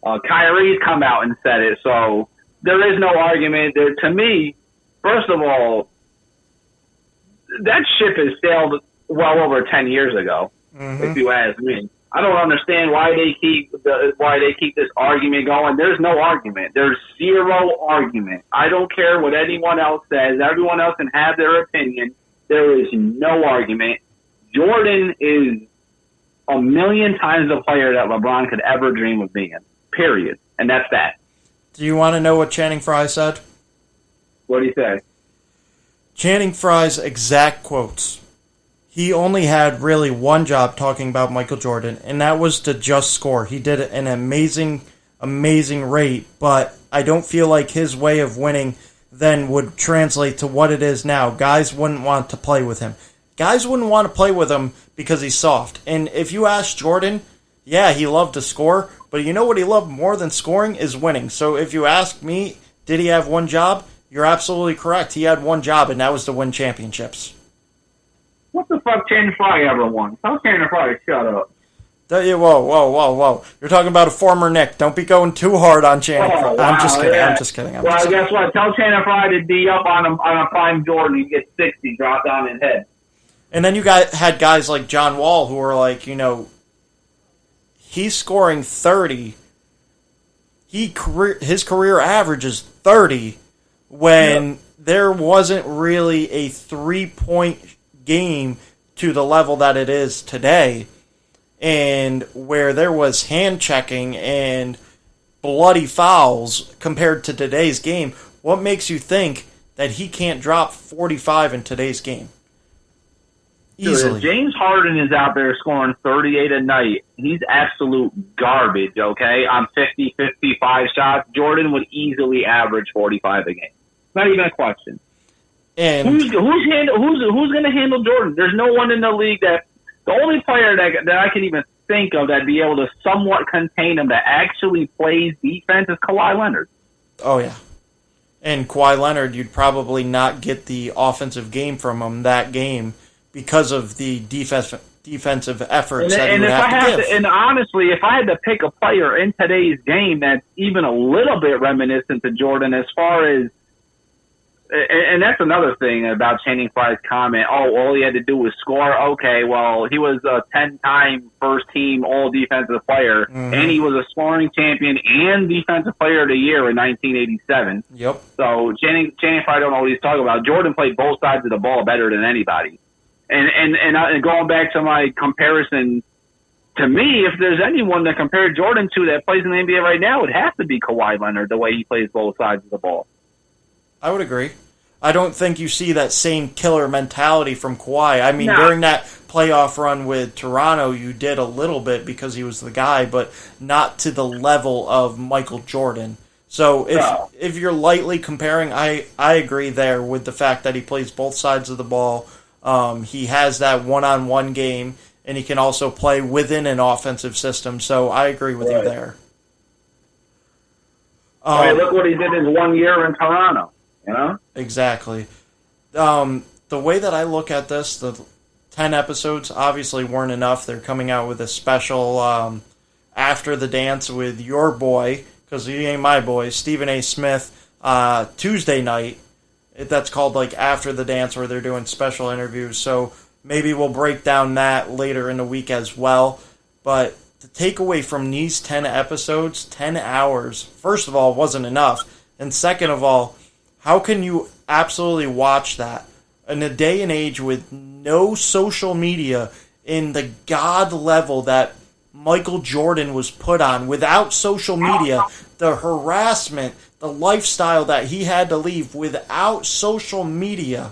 Kyrie's come out and said it, so there is no argument there. To me, first of all, that ship has sailed well over 10 years ago, if you ask me. I don't understand why they keep this argument going. There's no argument. There's zero argument. I don't care what anyone else says. Everyone else can have their opinion. There is no argument. Jordan is a million times the player that LeBron could ever dream of being. Period. And that's that. Do you want to know what Channing Frye said? What do you say? Channing Frye's exact quotes. He only had really one job talking about Michael Jordan, and that was to just score. He did an amazing rate, but I don't feel like his way of winning then would translate to what it is now. Guys wouldn't want to play with him. Guys wouldn't want to play with him because he's soft. And if you ask Jordan, yeah, he loved to score, but you know what he loved more than scoring is winning. So if you ask me, did he have one job? You're absolutely correct. He had one job, and that was to win championships. What the fuck Channing Frye ever won? Tell Channing Frye, shut up. Whoa. You're talking about a former Knick. Don't be going too hard on Channing Frye. Wow, I'm just kidding. Well, guess what? Tell Channing Frye to D up on a prime Jordan and get 60, drop down his head. And then you had guys like John Wall who were like, he's scoring 30. His career average is 30 when there wasn't really a 3-point game to the level that it is today, and where there was hand checking and bloody fouls compared to today's game. What makes you think that he can't drop 45 in today's game? Easily. Dude, James Harden is out there scoring 38 a night. He's absolute garbage, okay? On 50, 55 shots, Jordan would easily average 45 a game. Not even a question. And who's going to handle Jordan? There's no one in the league that the only player that I can even think of that'd be able to somewhat contain him that actually plays defense is Kawhi Leonard. Oh yeah, and Kawhi Leonard, you'd probably not get the offensive game from him that game because of the defensive efforts that he would have to give. And honestly, if I had to pick a player in today's game that's even a little bit reminiscent to Jordan as far as. And that's another thing about Channing Frye's comment. Oh, all he had to do was score. Okay, well, he was a 10-time first-team all-defensive player, and he was a scoring champion and defensive player of the year in 1987. Yep. So Channing Frye don't know what he's talking about. Jordan played both sides of the ball better than anybody. And going back to my comparison, to me, if there's anyone to compare Jordan to that plays in the NBA right now, it would have to be Kawhi Leonard, the way he plays both sides of the ball. I would agree. I don't think you see that same killer mentality from Kawhi. I mean, during that playoff run with Toronto, you did a little bit because he was the guy, but not to the level of Michael Jordan. So if you're lightly comparing, I agree there with the fact that he plays both sides of the ball. He has that one-on-one game, and he can also play within an offensive system. So I agree with you there. Look what he did in 1 year in Toronto. You know? Exactly. The way that I look at this, the 10 episodes obviously weren't enough. They're coming out with a special After the Dance with your boy, because he ain't my boy, Stephen A. Smith, Tuesday night. That's called like After the Dance, where they're doing special interviews. So maybe we'll break down that later in the week as well. But the takeaway from these 10 episodes, 10 hours, first of all, wasn't enough. And second of all, how can you absolutely watch that in a day and age with no social media in the god level that Michael Jordan was put on? Without social media, the harassment, the lifestyle that he had to leave without social media,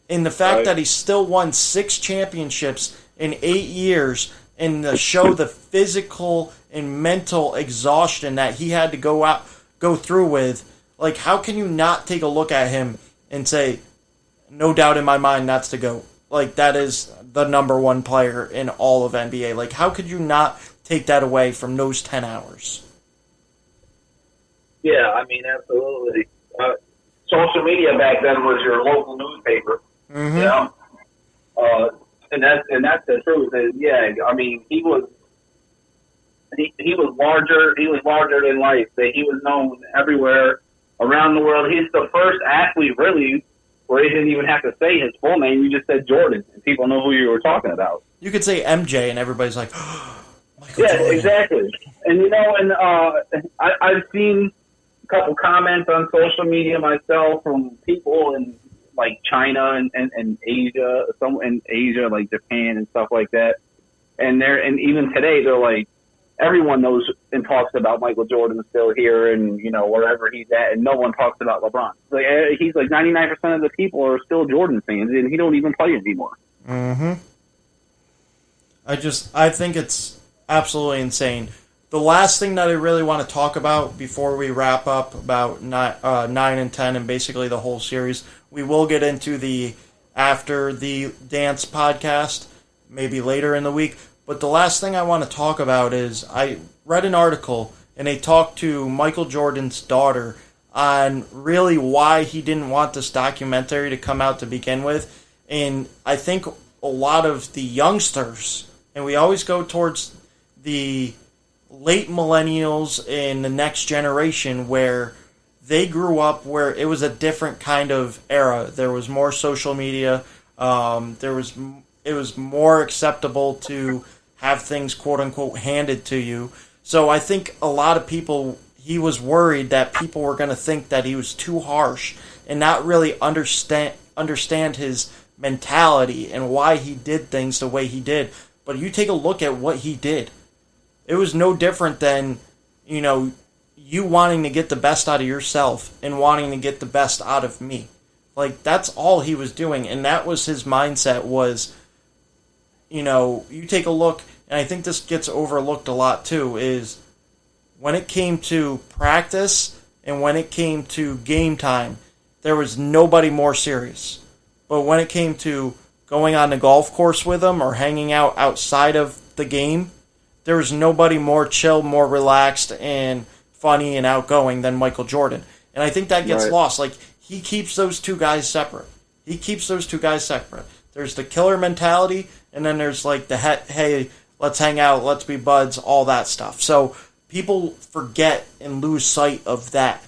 and the fact that he still won 6 championships in 8 years, and to show the physical and mental exhaustion that he had to go through with, like, how can you not take a look at him and say, no doubt in my mind, that's the GOAT? Like, that is the number one player in all of NBA. Like, how could you not take that away from those 10 hours? Yeah, I mean, absolutely. Social media back then was your local newspaper. Mm-hmm. You know, and that's the truth. Yeah, I mean, he was larger. He was larger than life. He was known everywhere around the world. He's the first athlete, really, where he didn't even have to say his full name. You just said Jordan, and people know who you were talking about. You could say MJ, and everybody's like, Michael yeah, Jordan. Exactly. And I've seen a couple comments on social media myself from people in like China and Asia, some in Asia like Japan and stuff like that. And even today they're like, everyone knows and talks about Michael Jordan still here and wherever he's at, and no one talks about LeBron. Like he's like 99% of the people are still Jordan fans, and he don't even play anymore. Mm-hmm. I think it's absolutely insane. The last thing that I really want to talk about before we wrap up about 9 and 10 and basically the whole series, we will get into the After the Dance podcast, maybe later in the week. But the last thing I want to talk about is I read an article and they talked to Michael Jordan's daughter on really why he didn't want this documentary to come out to begin with. And I think a lot of the youngsters, and we always go towards the late millennials and the next generation where they grew up where it was a different kind of era. There was more social media. It was more acceptable to have things quote unquote handed to you. So I think a lot of people, he was worried that people were going to think that he was too harsh and not really understand his mentality and why he did things the way he did. But you take a look at what he did. It was no different than, you wanting to get the best out of yourself and wanting to get the best out of me. Like, that's all he was doing. And that was his mindset was, you take a look, and I think this gets overlooked a lot too, is when it came to practice and when it came to game time, there was nobody more serious. But when it came to going on the golf course with him or hanging out outside of the game, there was nobody more chill, more relaxed, and funny and outgoing than Michael Jordan. And I think that gets lost. Like, he keeps those two guys separate. There's the killer mentality, and then there's like the, hey, let's hang out, let's be buds, all that stuff. So people forget and lose sight of that.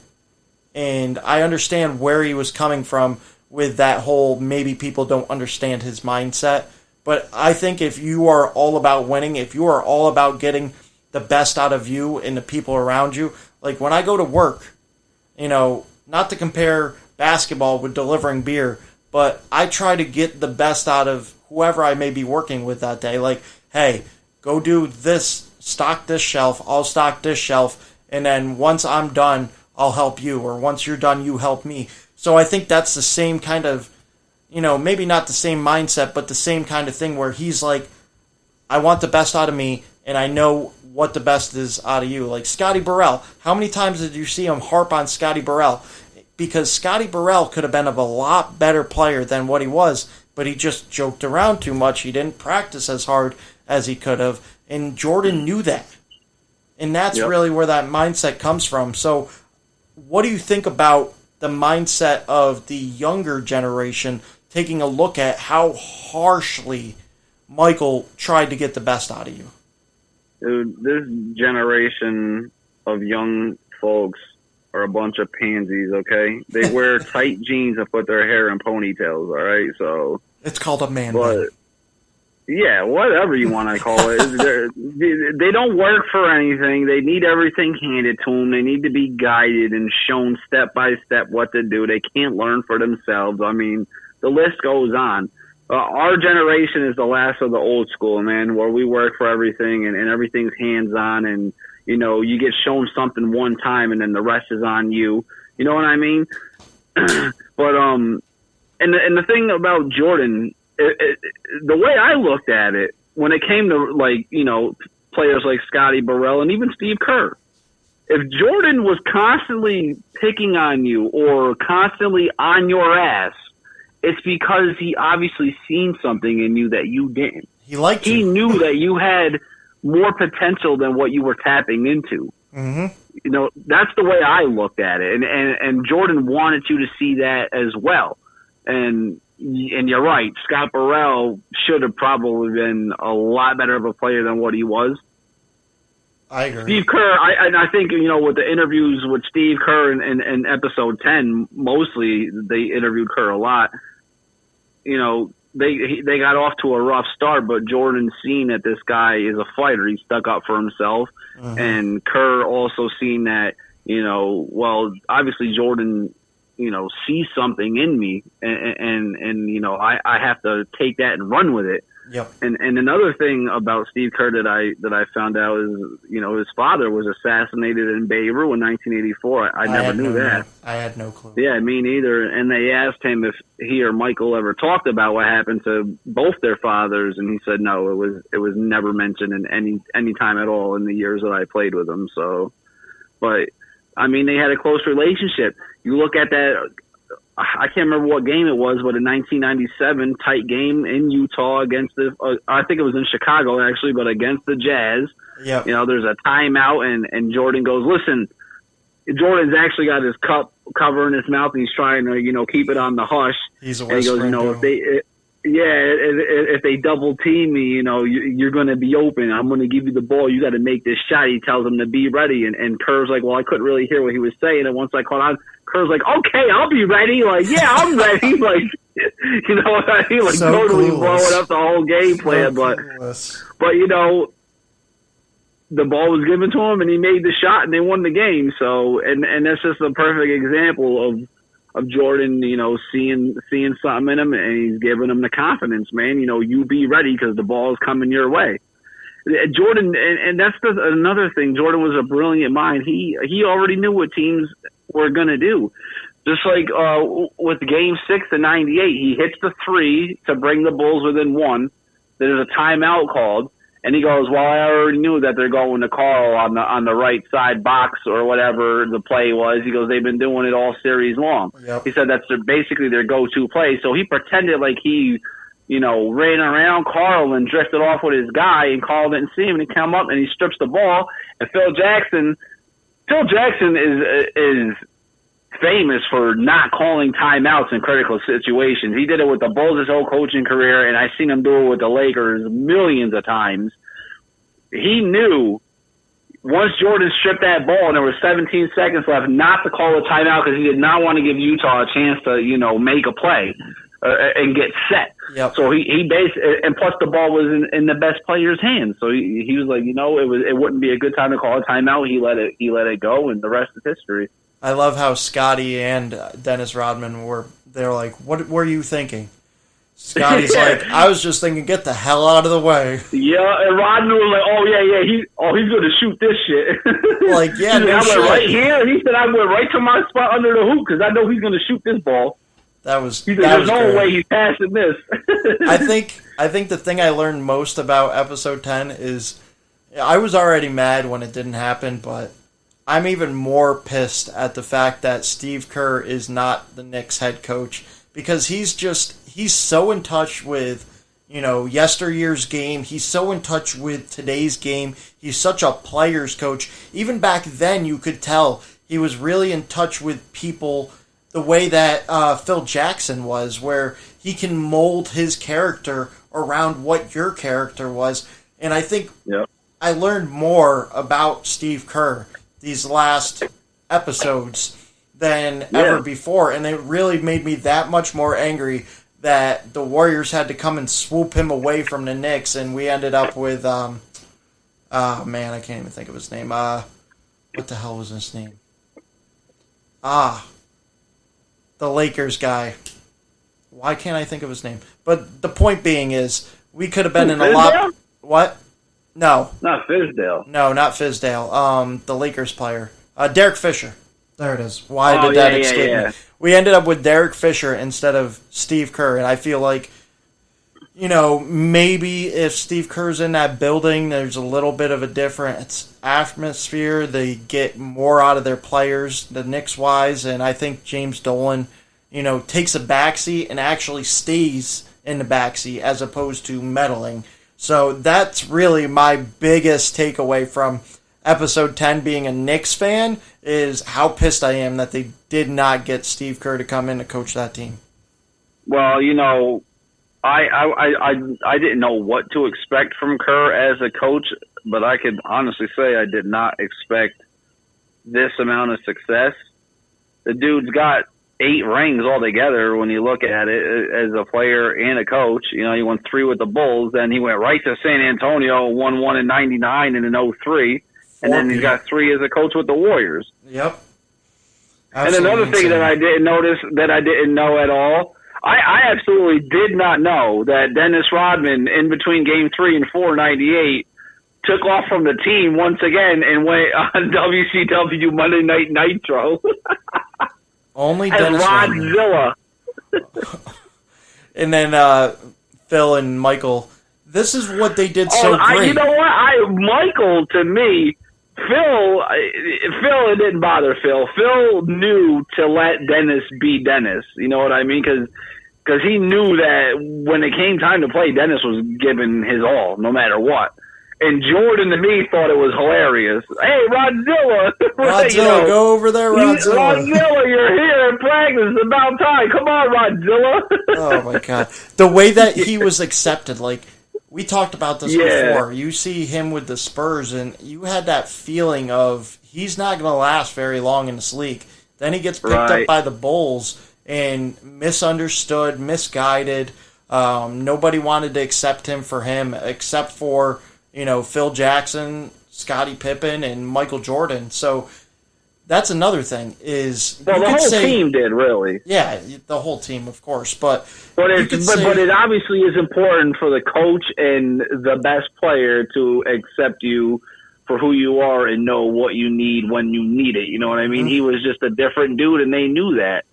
And I understand where he was coming from with that whole maybe people don't understand his mindset. But I think if you are all about winning, if you are all about getting the best out of you and the people around you, like when I go to work, not to compare basketball with delivering beer, but I try to get the best out of whoever I may be working with that day. Like, hey, go do this, stock this shelf, I'll stock this shelf, and then once I'm done, I'll help you, or once you're done, you help me. So I think that's the same kind of, maybe not the same mindset, but the same kind of thing where he's like, I want the best out of me, and I know what the best is out of you. Like Scotty Burrell. How many times did you see him harp on Scotty Burrell? Because Scotty Burrell could have been a lot better player than what he was, but he just joked around too much. He didn't practice as hard as he could have, and Jordan knew that. And that's really where that mindset comes from. So what do you think about the mindset of the younger generation taking a look at how harshly Michael tried to get the best out of you? Dude, this generation of young folks are a bunch of pansies, okay? They wear tight jeans and put their hair in ponytails, all right? So it's called a man bun. Yeah, whatever you want to call it. They don't work for anything. They need everything handed to them. They need to be guided and shown step by step what to do. They can't learn for themselves. I mean, the list goes on. Our generation is the last of the old school, man, where we work for everything and everything's hands-on and, you get shown something one time and then the rest is on you. You know what I mean? But and the thing about Jordan, the way I looked at it when it came to players like Scotty Burrell and even Steve Kerr, if Jordan was constantly picking on you or constantly on your ass, it's because he obviously seen something in you that you didn't. He knew that you had more potential than what you were tapping into. Mm-hmm. That's the way I looked at it. And Jordan wanted you to see that as well. And you're right. Scott Burrell should have probably been a lot better of a player than what he was. I agree. Steve Kerr, I think, with the interviews with Steve Kerr in episode 10, mostly they interviewed Kerr a lot. They got off to a rough start, but Jordan seen that this guy is a fighter. He stuck up for himself. Uh-huh. And Kerr also seen that, obviously Jordan, sees something in me and I have to take that and run with it. Yep. And another thing about Steve Kerr that I found out is, his father was assassinated in Beirut in 1984. I never knew that. I had no clue. Yeah, me neither. And they asked him if he or Michael ever talked about what happened to both their fathers, and he said no, it was never mentioned in any time at all in the years that I played with them. So, but they had a close relationship. You look at that. I can't remember what game it was, but a 1997 tight game in Utah against I think it was in Chicago actually, but against the Jazz. Yeah. There's a timeout and Jordan goes, listen, Jordan's actually got his cup covering his mouth and he's trying to, keep it on the hush. He's a and he goes, if they double team me, you're going to be open. I'm going to give you the ball. You got to make this shot. He tells him to be ready. And Kerr's like, well, I couldn't really hear what he was saying. And once I caught on, Kerr's like, okay, I'll be ready. Like, yeah, I'm ready. Like, you know what I mean? Like, so totally clueless. blowing up the whole game plan. But the ball was given to him and he made the shot and they won the game. So, and that's just a perfect example of Jordan, seeing something in him, and he's giving him the confidence, man. You be ready because the ball is coming your way. Jordan, and that's another thing. Jordan was a brilliant mind. He already knew what teams were going to do. Just like with Game 6 of '98, he hits the three to bring the Bulls within one. There's a timeout called. And he goes, well, I already knew that they're going to Carl on the right side box or whatever the play was. He goes, they've been doing it all series long. Yep. He said that's basically their go-to play. So he pretended like he, ran around Carl and drifted off with his guy, and Carl didn't see him. And he came up and he strips the ball. And Phil Jackson is famous for not calling timeouts in critical situations. He did it with the Bulls his whole coaching career, and I've seen him do it with the Lakers millions of times. He knew once Jordan stripped that ball and there was 17 seconds left not to call a timeout because he did not want to give Utah a chance to, make a play and get set. Yep. So he basically, and plus the ball was in the best player's hands. So he was like, it wouldn't be a good time to call a timeout. He let it go, and the rest is history. I love how Scotty and Dennis Rodman they're like, what were you thinking? Scotty's like, I was just thinking, get the hell out of the way. Yeah, and Rodman was like, he's going to shoot this shit. Like, yeah, I went right here. He said, I went right to my spot under the hoop because I know he's going to shoot this ball. There's no way he's passing this. I think the thing I learned most about episode 10 is I was already mad when it didn't happen, but I'm even more pissed at the fact that Steve Kerr is not the Knicks head coach because he's so in touch with, yesteryear's game. He's so in touch with today's game. He's such a player's coach. Even back then, you could tell he was really in touch with people the way that Phil Jackson was, where he can mold his character around what your character was. And I think I learned more about Steve Kerr these last episodes than ever before, and it really made me that much more angry that the Warriors had to come and swoop him away from the Knicks, and we ended up with I can't even think of his name. What the hell was his name? The Lakers guy. Why can't I think of his name? But the point being is, we could have been in a lot. What? No. Not Fizdale. No, not Fizdale. The Lakers player. Derek Fisher. There it is. Why did that escape me? We ended up with Derek Fisher instead of Steve Kerr, and I feel like, maybe if Steve Kerr's in that building, there's a little bit of a different atmosphere. They get more out of their players, the Knicks-wise, and I think James Dolan, takes a backseat and actually stays in the backseat as opposed to meddling. So that's really my biggest takeaway from episode 10 being a Knicks fan is how pissed I am that they did not get Steve Kerr to come in to coach that team. Well, I didn't know what to expect from Kerr as a coach, but I could honestly say I did not expect this amount of success. The dude's got 8 rings altogether when you look at it as a player and a coach. He won 3 with the Bulls, then he went right to San Antonio, won 1 in 99 and in 03, and then he's got 3 as a coach with the Warriors. Yep. Absolutely. And another thing that I didn't notice, that I didn't know at all, I absolutely did not know that Dennis Rodman, in between Game 3 and 4, 98, took off from the team once again and went on WCW Monday Night Nitro. Only Dennis Rodzilla. And then Phil and Michael. This is what they did so great. You know what? Michael, to me, Phil, it didn't bother Phil. Phil knew to let Dennis be Dennis. You know what I mean? Because he knew that when it came time to play, Dennis was giving his all, no matter what. And Jordan, to me, thought it was hilarious. Hey, Rodzilla! Rodzilla, go over there, Rodzilla. Rodzilla, you're here in practice. It's about time. Come on, Rodzilla. Oh, my God. The way that he was accepted, we talked about this before. You see him with the Spurs, and you had that feeling of he's not going to last very long in this league. Then he gets picked up by the Bulls and misunderstood, misguided. Nobody wanted to accept him for him except for, Phil Jackson, Scottie Pippen, and Michael Jordan. So that's another thing is the whole team did, really. Yeah, the whole team, of course. But it obviously is important for the coach and the best player to accept you for who you are and know what you need when you need it. You know what I mean? Mm-hmm. He was just a different dude, and they knew that.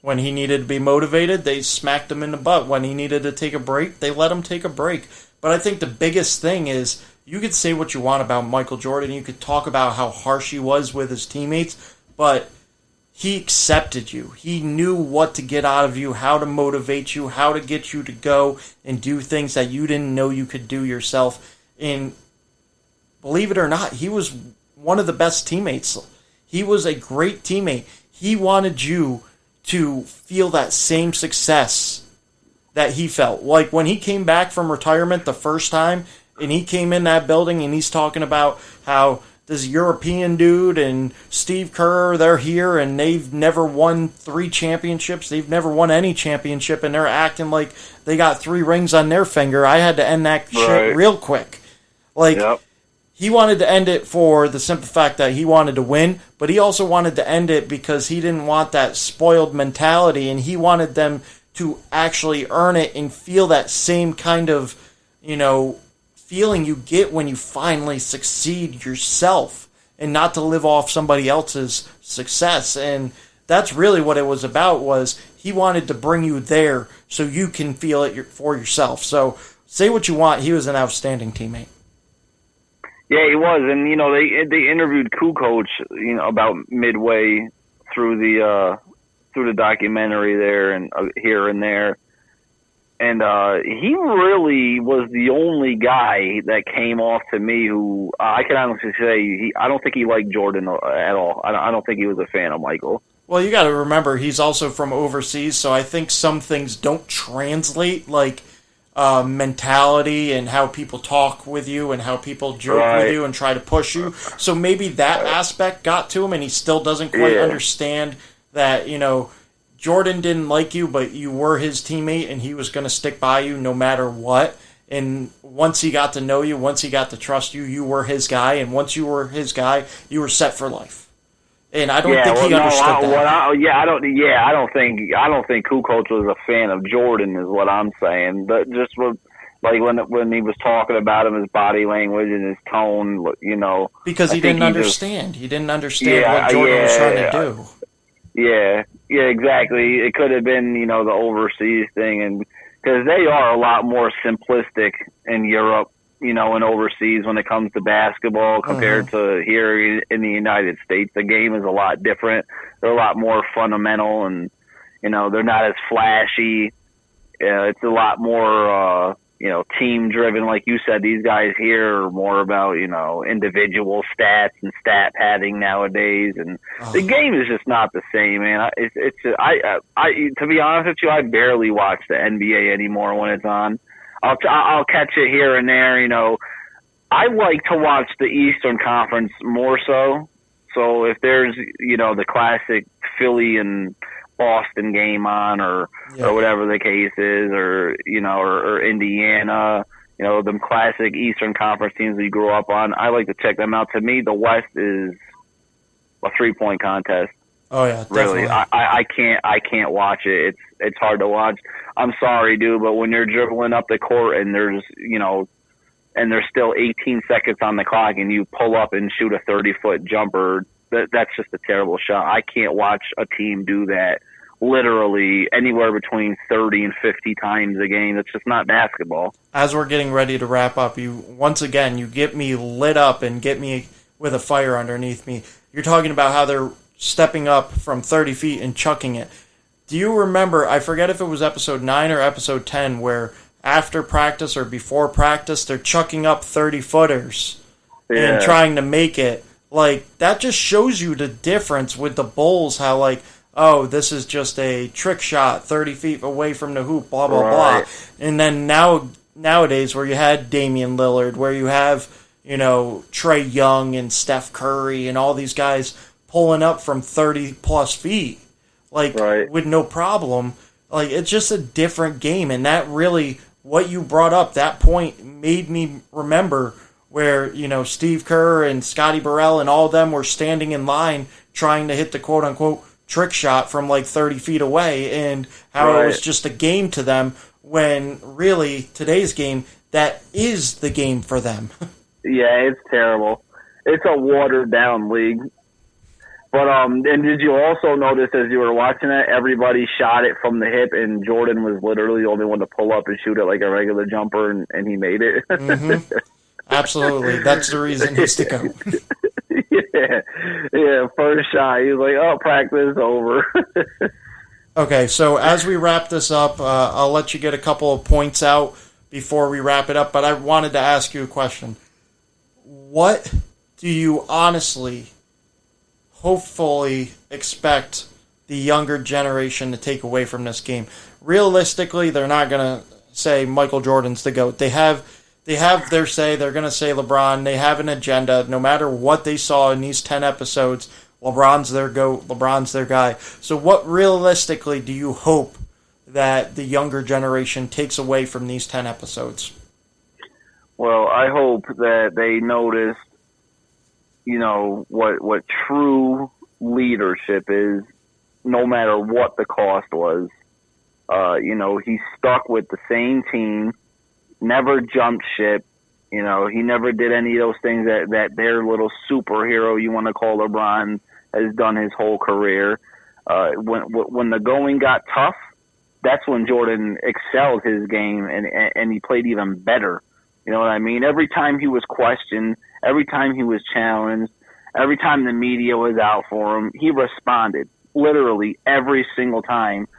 When he needed to be motivated, they smacked him in the butt. When he needed to take a break, they let him take a break. But I think the biggest thing is you could say what you want about Michael Jordan. You could talk about how harsh he was with his teammates, but he accepted you. He knew what to get out of you, how to motivate you, how to get you to go and do things that you didn't know you could do yourself. And believe it or not, he was one of the best teammates. He was a great teammate. He wanted you to feel that same success that he felt. Like when he came back from retirement the first time, and he came in that building and he's talking about how this European dude and Steve Kerr, they're here and they've never won 3 championships. They've never won any championship, and they're acting like they got 3 rings on their finger. I had to end that shit real quick. He wanted to end it for the simple fact that he wanted to win, but he also wanted to end it because he didn't want that spoiled mentality, and he wanted them to actually earn it and feel that same kind of, feeling you get when you finally succeed yourself, and not to live off somebody else's success. And that's really what it was about, was he wanted to bring you there so you can feel it for yourself. So say what you want, he was an outstanding teammate. Yeah, he was, and they interviewed Kukoc, about midway through the documentary there and here and there, and he really was the only guy that came off to me who I can honestly say I don't think he liked Jordan at all. I don't think he was a fan of Michael. Well, you got to remember he's also from overseas, so I think some things don't translate, like mentality and how people talk with you and how people joke with you and try to push you. So maybe that aspect got to him, and he still doesn't quite understand that, Jordan didn't like you, but you were his teammate, and he was going to stick by you no matter what. And once he got to know you, once he got to trust you, you were his guy, and once you were his guy, you were set for life. And I don't think he understood that. I don't think Kukoc was a fan of Jordan, is what I'm saying. But just Like when he was talking about him, his body language and his tone, Because he didn't understand. He didn't understand what Jordan was trying to do. Yeah, exactly. It could have been, the overseas thing, and because they are a lot more simplistic in Europe, and overseas when it comes to basketball compared to here in the United States. The game is a lot different. They're a lot more fundamental, and they're not as flashy. It's a lot more, team driven. Like you said, these guys here are more about, individual stats and stat padding nowadays. And the game is just not the same, man. To be honest with you, I barely watch the NBA anymore when it's on. I'll catch it here and there, I like to watch the Eastern Conference more so. So if there's, the classic Philly and Boston game on or whatever the case is, or Indiana, them classic Eastern Conference teams that you grew up on, I like to check them out. To me, the West is a 3-point contest. Oh yeah, definitely. Really, I can't watch it. It's hard to watch. I'm sorry, dude, but when you're dribbling up the court and there's still 18 seconds on the clock and you pull up and shoot a 30-foot jumper, that's just a terrible shot. I can't watch a team do that literally anywhere between 30 and 50 times a game. That's just not basketball. As we're getting ready to wrap up, you get me lit up and get me with a fire underneath me. You're talking about how they're stepping up from 30 feet and chucking it. Do you remember, I forget if it was episode 9 or episode 10, where after practice or before practice, they're chucking up 30-footers and trying to make it. Like, that just shows you the difference with the Bulls, how, like, oh, this is just a trick shot 30 feet away from the hoop, blah, blah, blah. And then nowadays, where you had Damian Lillard, where you have, Trae Young and Steph Curry and all these guys pulling up from 30-plus feet, with no problem. Like, it's just a different game, and that really, what you brought up, that point made me remember where, Steve Kerr and Scotty Burrell and all of them were standing in line trying to hit the quote-unquote trick shot from, 30 feet away, and how it was just a game to them, when really, today's game, that is the game for them. Yeah, it's terrible. It's a watered-down league. But and did you also notice as you were watching it, everybody shot it from the hip, and Jordan was literally the only one to pull up and shoot it like a regular jumper, and he made it? Absolutely. That's the reason he's the GOAT. Yeah, first shot. He was like, oh, practice over. Okay, so as we wrap this up, I'll let you get a couple of points out before we wrap it up, but I wanted to ask you a question. What do you honestly, hopefully, expect the younger generation to take away from this game? Realistically, they're not going to say Michael Jordan's the GOAT. They have their say. They're going to say LeBron. They have an agenda. No matter what they saw in these 10 episodes, LeBron's their GOAT. LeBron's their guy. So what realistically do you hope that the younger generation takes away from these 10 episodes? Well, I hope that they notice, what true leadership is, no matter what the cost was. He stuck with the same team, never jumped ship. He never did any of those things that their little superhero, you want to call LeBron, has done his whole career. When the going got tough, that's when Jordan excelled his game, and he played even better. You know what I mean? Every time he was questioned, every time he was challenged, every time the media was out for him, he responded, literally every single time.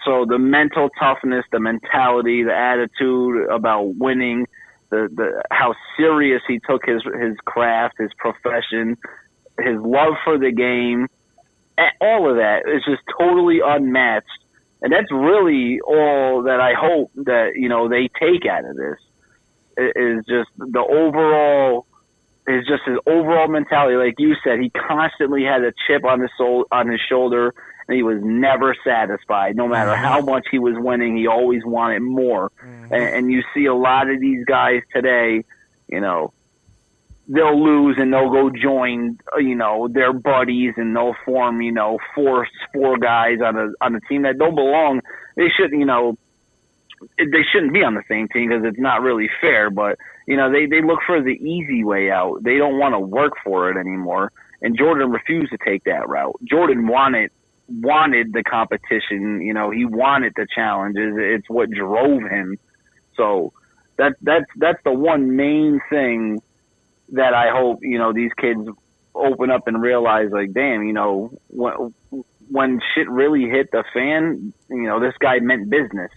So the mental toughness, the mentality, the attitude about winning, the how serious he took his craft, his profession, his love for the game, all of that is just totally unmatched. And that's really all that I hope that, they take out of this. Is just the overall, is just his overall mentality. Like you said, he constantly had a chip on his shoulder, and he was never satisfied. No matter how much he was winning, he always wanted more. And you see a lot of these guys today, they'll lose and they'll go join, their buddies, and they'll form, four guys on a team that don't belong. They shouldn't, they shouldn't be on the same team because it's not really fair. But they look for the easy way out. They don't want to work for it anymore. And Jordan refused to take that route. Jordan wanted the competition. He wanted the challenges. It's what drove him. So that's the one main thing that I hope these kids open up and realize, like, damn, when shit really hit the fan, this guy meant business.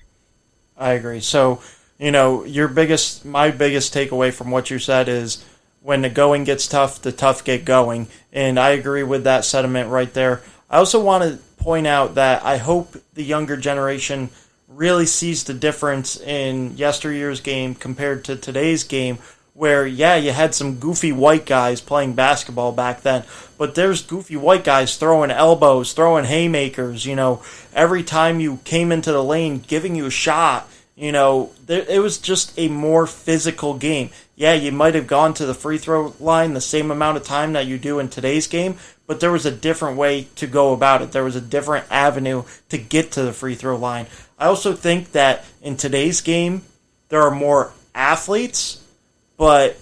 I agree. So, my biggest takeaway from what you said is when the going gets tough, the tough get going. And I agree with that sentiment right there. I also want to point out that I hope the younger generation really sees the difference in yesteryear's game compared to today's game, where, yeah, you had some goofy white guys playing basketball back then, but there's goofy white guys throwing elbows, throwing haymakers, every time you came into the lane, giving you a shot. It was just a more physical game. Yeah, you might have gone to the free throw line the same amount of time that you do in today's game, but there was a different way to go about it. There was a different avenue to get to the free throw line. I also think that in today's game, there are more athletes, but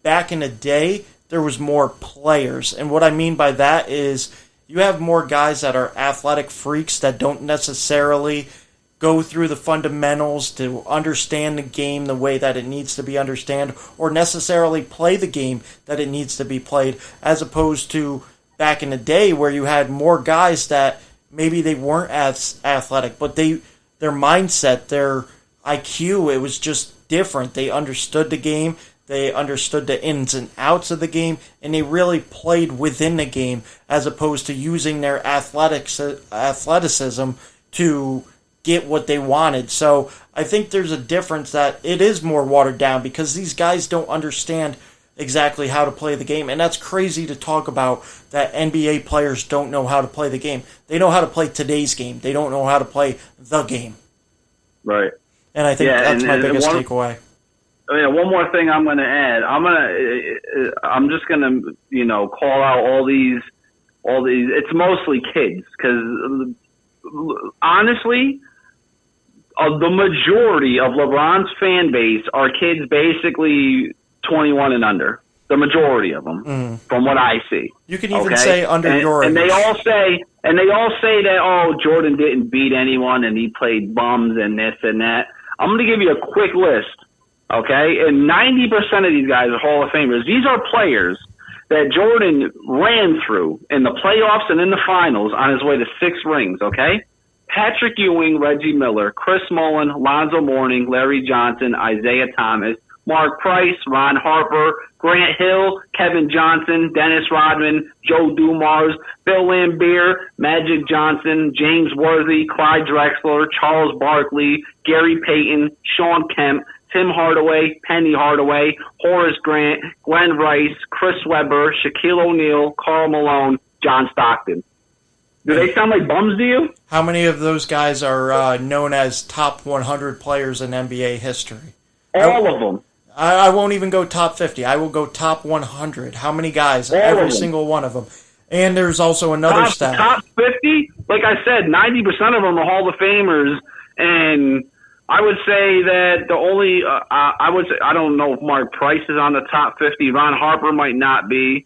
back in the day, there was more players. And what I mean by that is you have more guys that are athletic freaks that don't necessarily go through the fundamentals to understand the game the way that it needs to be understood, or necessarily play the game that it needs to be played, as opposed to back in the day where you had more guys that maybe they weren't as athletic, but their mindset, their IQ, it was just different. They understood the game, they understood the ins and outs of the game, and they really played within the game as opposed to using their athleticism to get what they wanted. So I think there's a difference that it is more watered down because these guys don't understand exactly how to play the game. And that's crazy to talk about, that NBA players don't know how to play the game. They know how to play today's game. They don't know how to play the game. Right. And I think that's my biggest takeaway. One more thing I'm going to add. I'm just going to, call out all these. It's mostly kids because honestly, the majority of LeBron's fan base are kids basically 21 and under. The majority of them, from what I see. You can even say under your age. And they all say that, oh, Jordan didn't beat anyone and he played bums and this and that. I'm going to give you a quick list, okay? And 90% of these guys are Hall of Famers. These are players that Jordan ran through in the playoffs and in the finals on his way to 6 rings, okay? Patrick Ewing, Reggie Miller, Chris Mullin, Lonzo Mourning, Larry Johnson, Isaiah Thomas, Mark Price, Ron Harper, Grant Hill, Kevin Johnson, Dennis Rodman, Joe Dumars, Bill Laimbeer, Magic Johnson, James Worthy, Clyde Drexler, Charles Barkley, Gary Payton, Sean Kemp, Tim Hardaway, Penny Hardaway, Horace Grant, Glenn Rice, Chris Webber, Shaquille O'Neal, Karl Malone, John Stockton. Do they sound like bums to you? How many of those guys are known as top 100 players in NBA history? All of them. I won't even go top 50. I will go top 100. How many guys? Every single one of them. And there's also another stat. Top 50? Like I said, 90% of them are Hall of Famers. And I would say that the only, I don't know if Mark Price is on the top 50. Ron Harper might not be.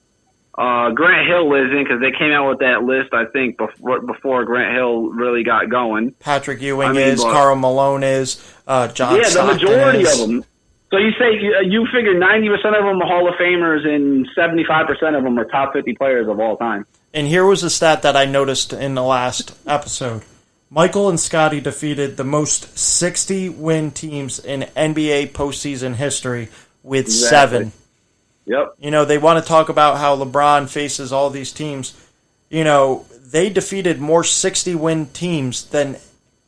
Grant Hill isn't because they came out with that list, I think, before Grant Hill really got going. Patrick Ewing is, Karl Malone is, John Stockton the majority is. of them. So you say you figure 90% of them are Hall of Famers and 75% of them are top 50 players of all time. And here was a stat that I noticed in the last episode. Michael and Scotty defeated the most 60-win teams in NBA postseason history with 7. Yep. They want to talk about how LeBron faces all these teams. They defeated more 60-win teams than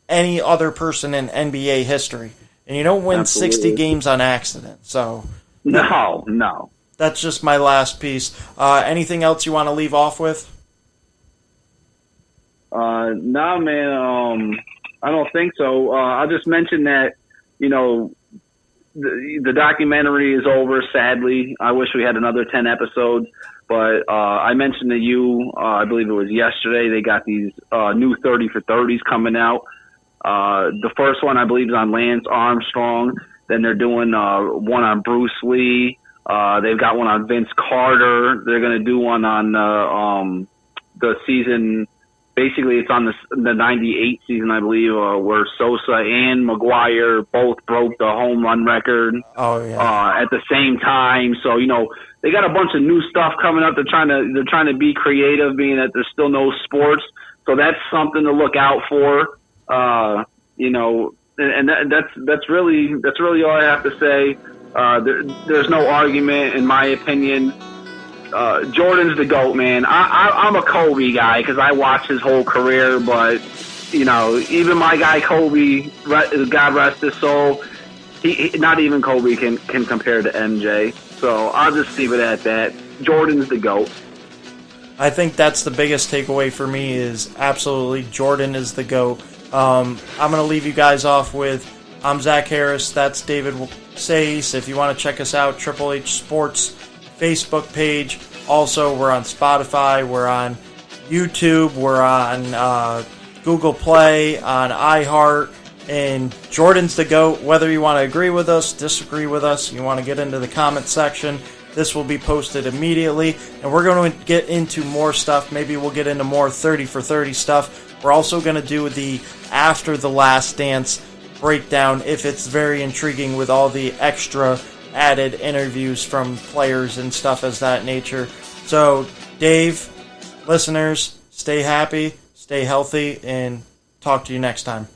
any other person in NBA history. And you don't win 60 games on accident. So No. That's just my last piece. Anything else you want to leave off with? No, man. I don't think so. I'll just mention that, the documentary is over, sadly. I wish we had another 10 episodes. But I mentioned to you, I believe it was yesterday, they got these new 30 for 30s coming out. The first one, I believe, is on Lance Armstrong. Then they're doing one on Bruce Lee. They've got one on Vince Carter. They're going to do one on the season. Basically, it's on the 98 season, I believe, where Sosa and McGuire both broke the home run record at the same time. So, they got a bunch of new stuff coming up. They're trying to be creative, being that there's still no sports. So that's something to look out for. And that's really all I have to say. There's no argument, in my opinion. Jordan's the GOAT, man. I'm a Kobe guy because I watched his whole career, but even my guy Kobe, God rest his soul, he not even Kobe can compare to MJ. So I'll just leave it at that. Jordan's the GOAT. I think that's the biggest takeaway for me is absolutely Jordan is the GOAT. I'm going to leave you guys off with, I'm Zach Harris, that's David Sayce. If you want to check us out, Triple H Sports Facebook page. Also, we're on Spotify, we're on YouTube, we're on Google Play, on iHeart, and Jordan's the GOAT. Whether you want to agree with us, disagree with us, you want to get into the comment section, this will be posted immediately, and we're going to get into more stuff. Maybe we'll get into more 30 for 30 stuff. We're also going to do the After the Last Dance breakdown, if it's very intriguing, with all the extra added interviews from players and stuff as that nature. So, Dave, listeners, stay happy, stay healthy, and talk to you next time.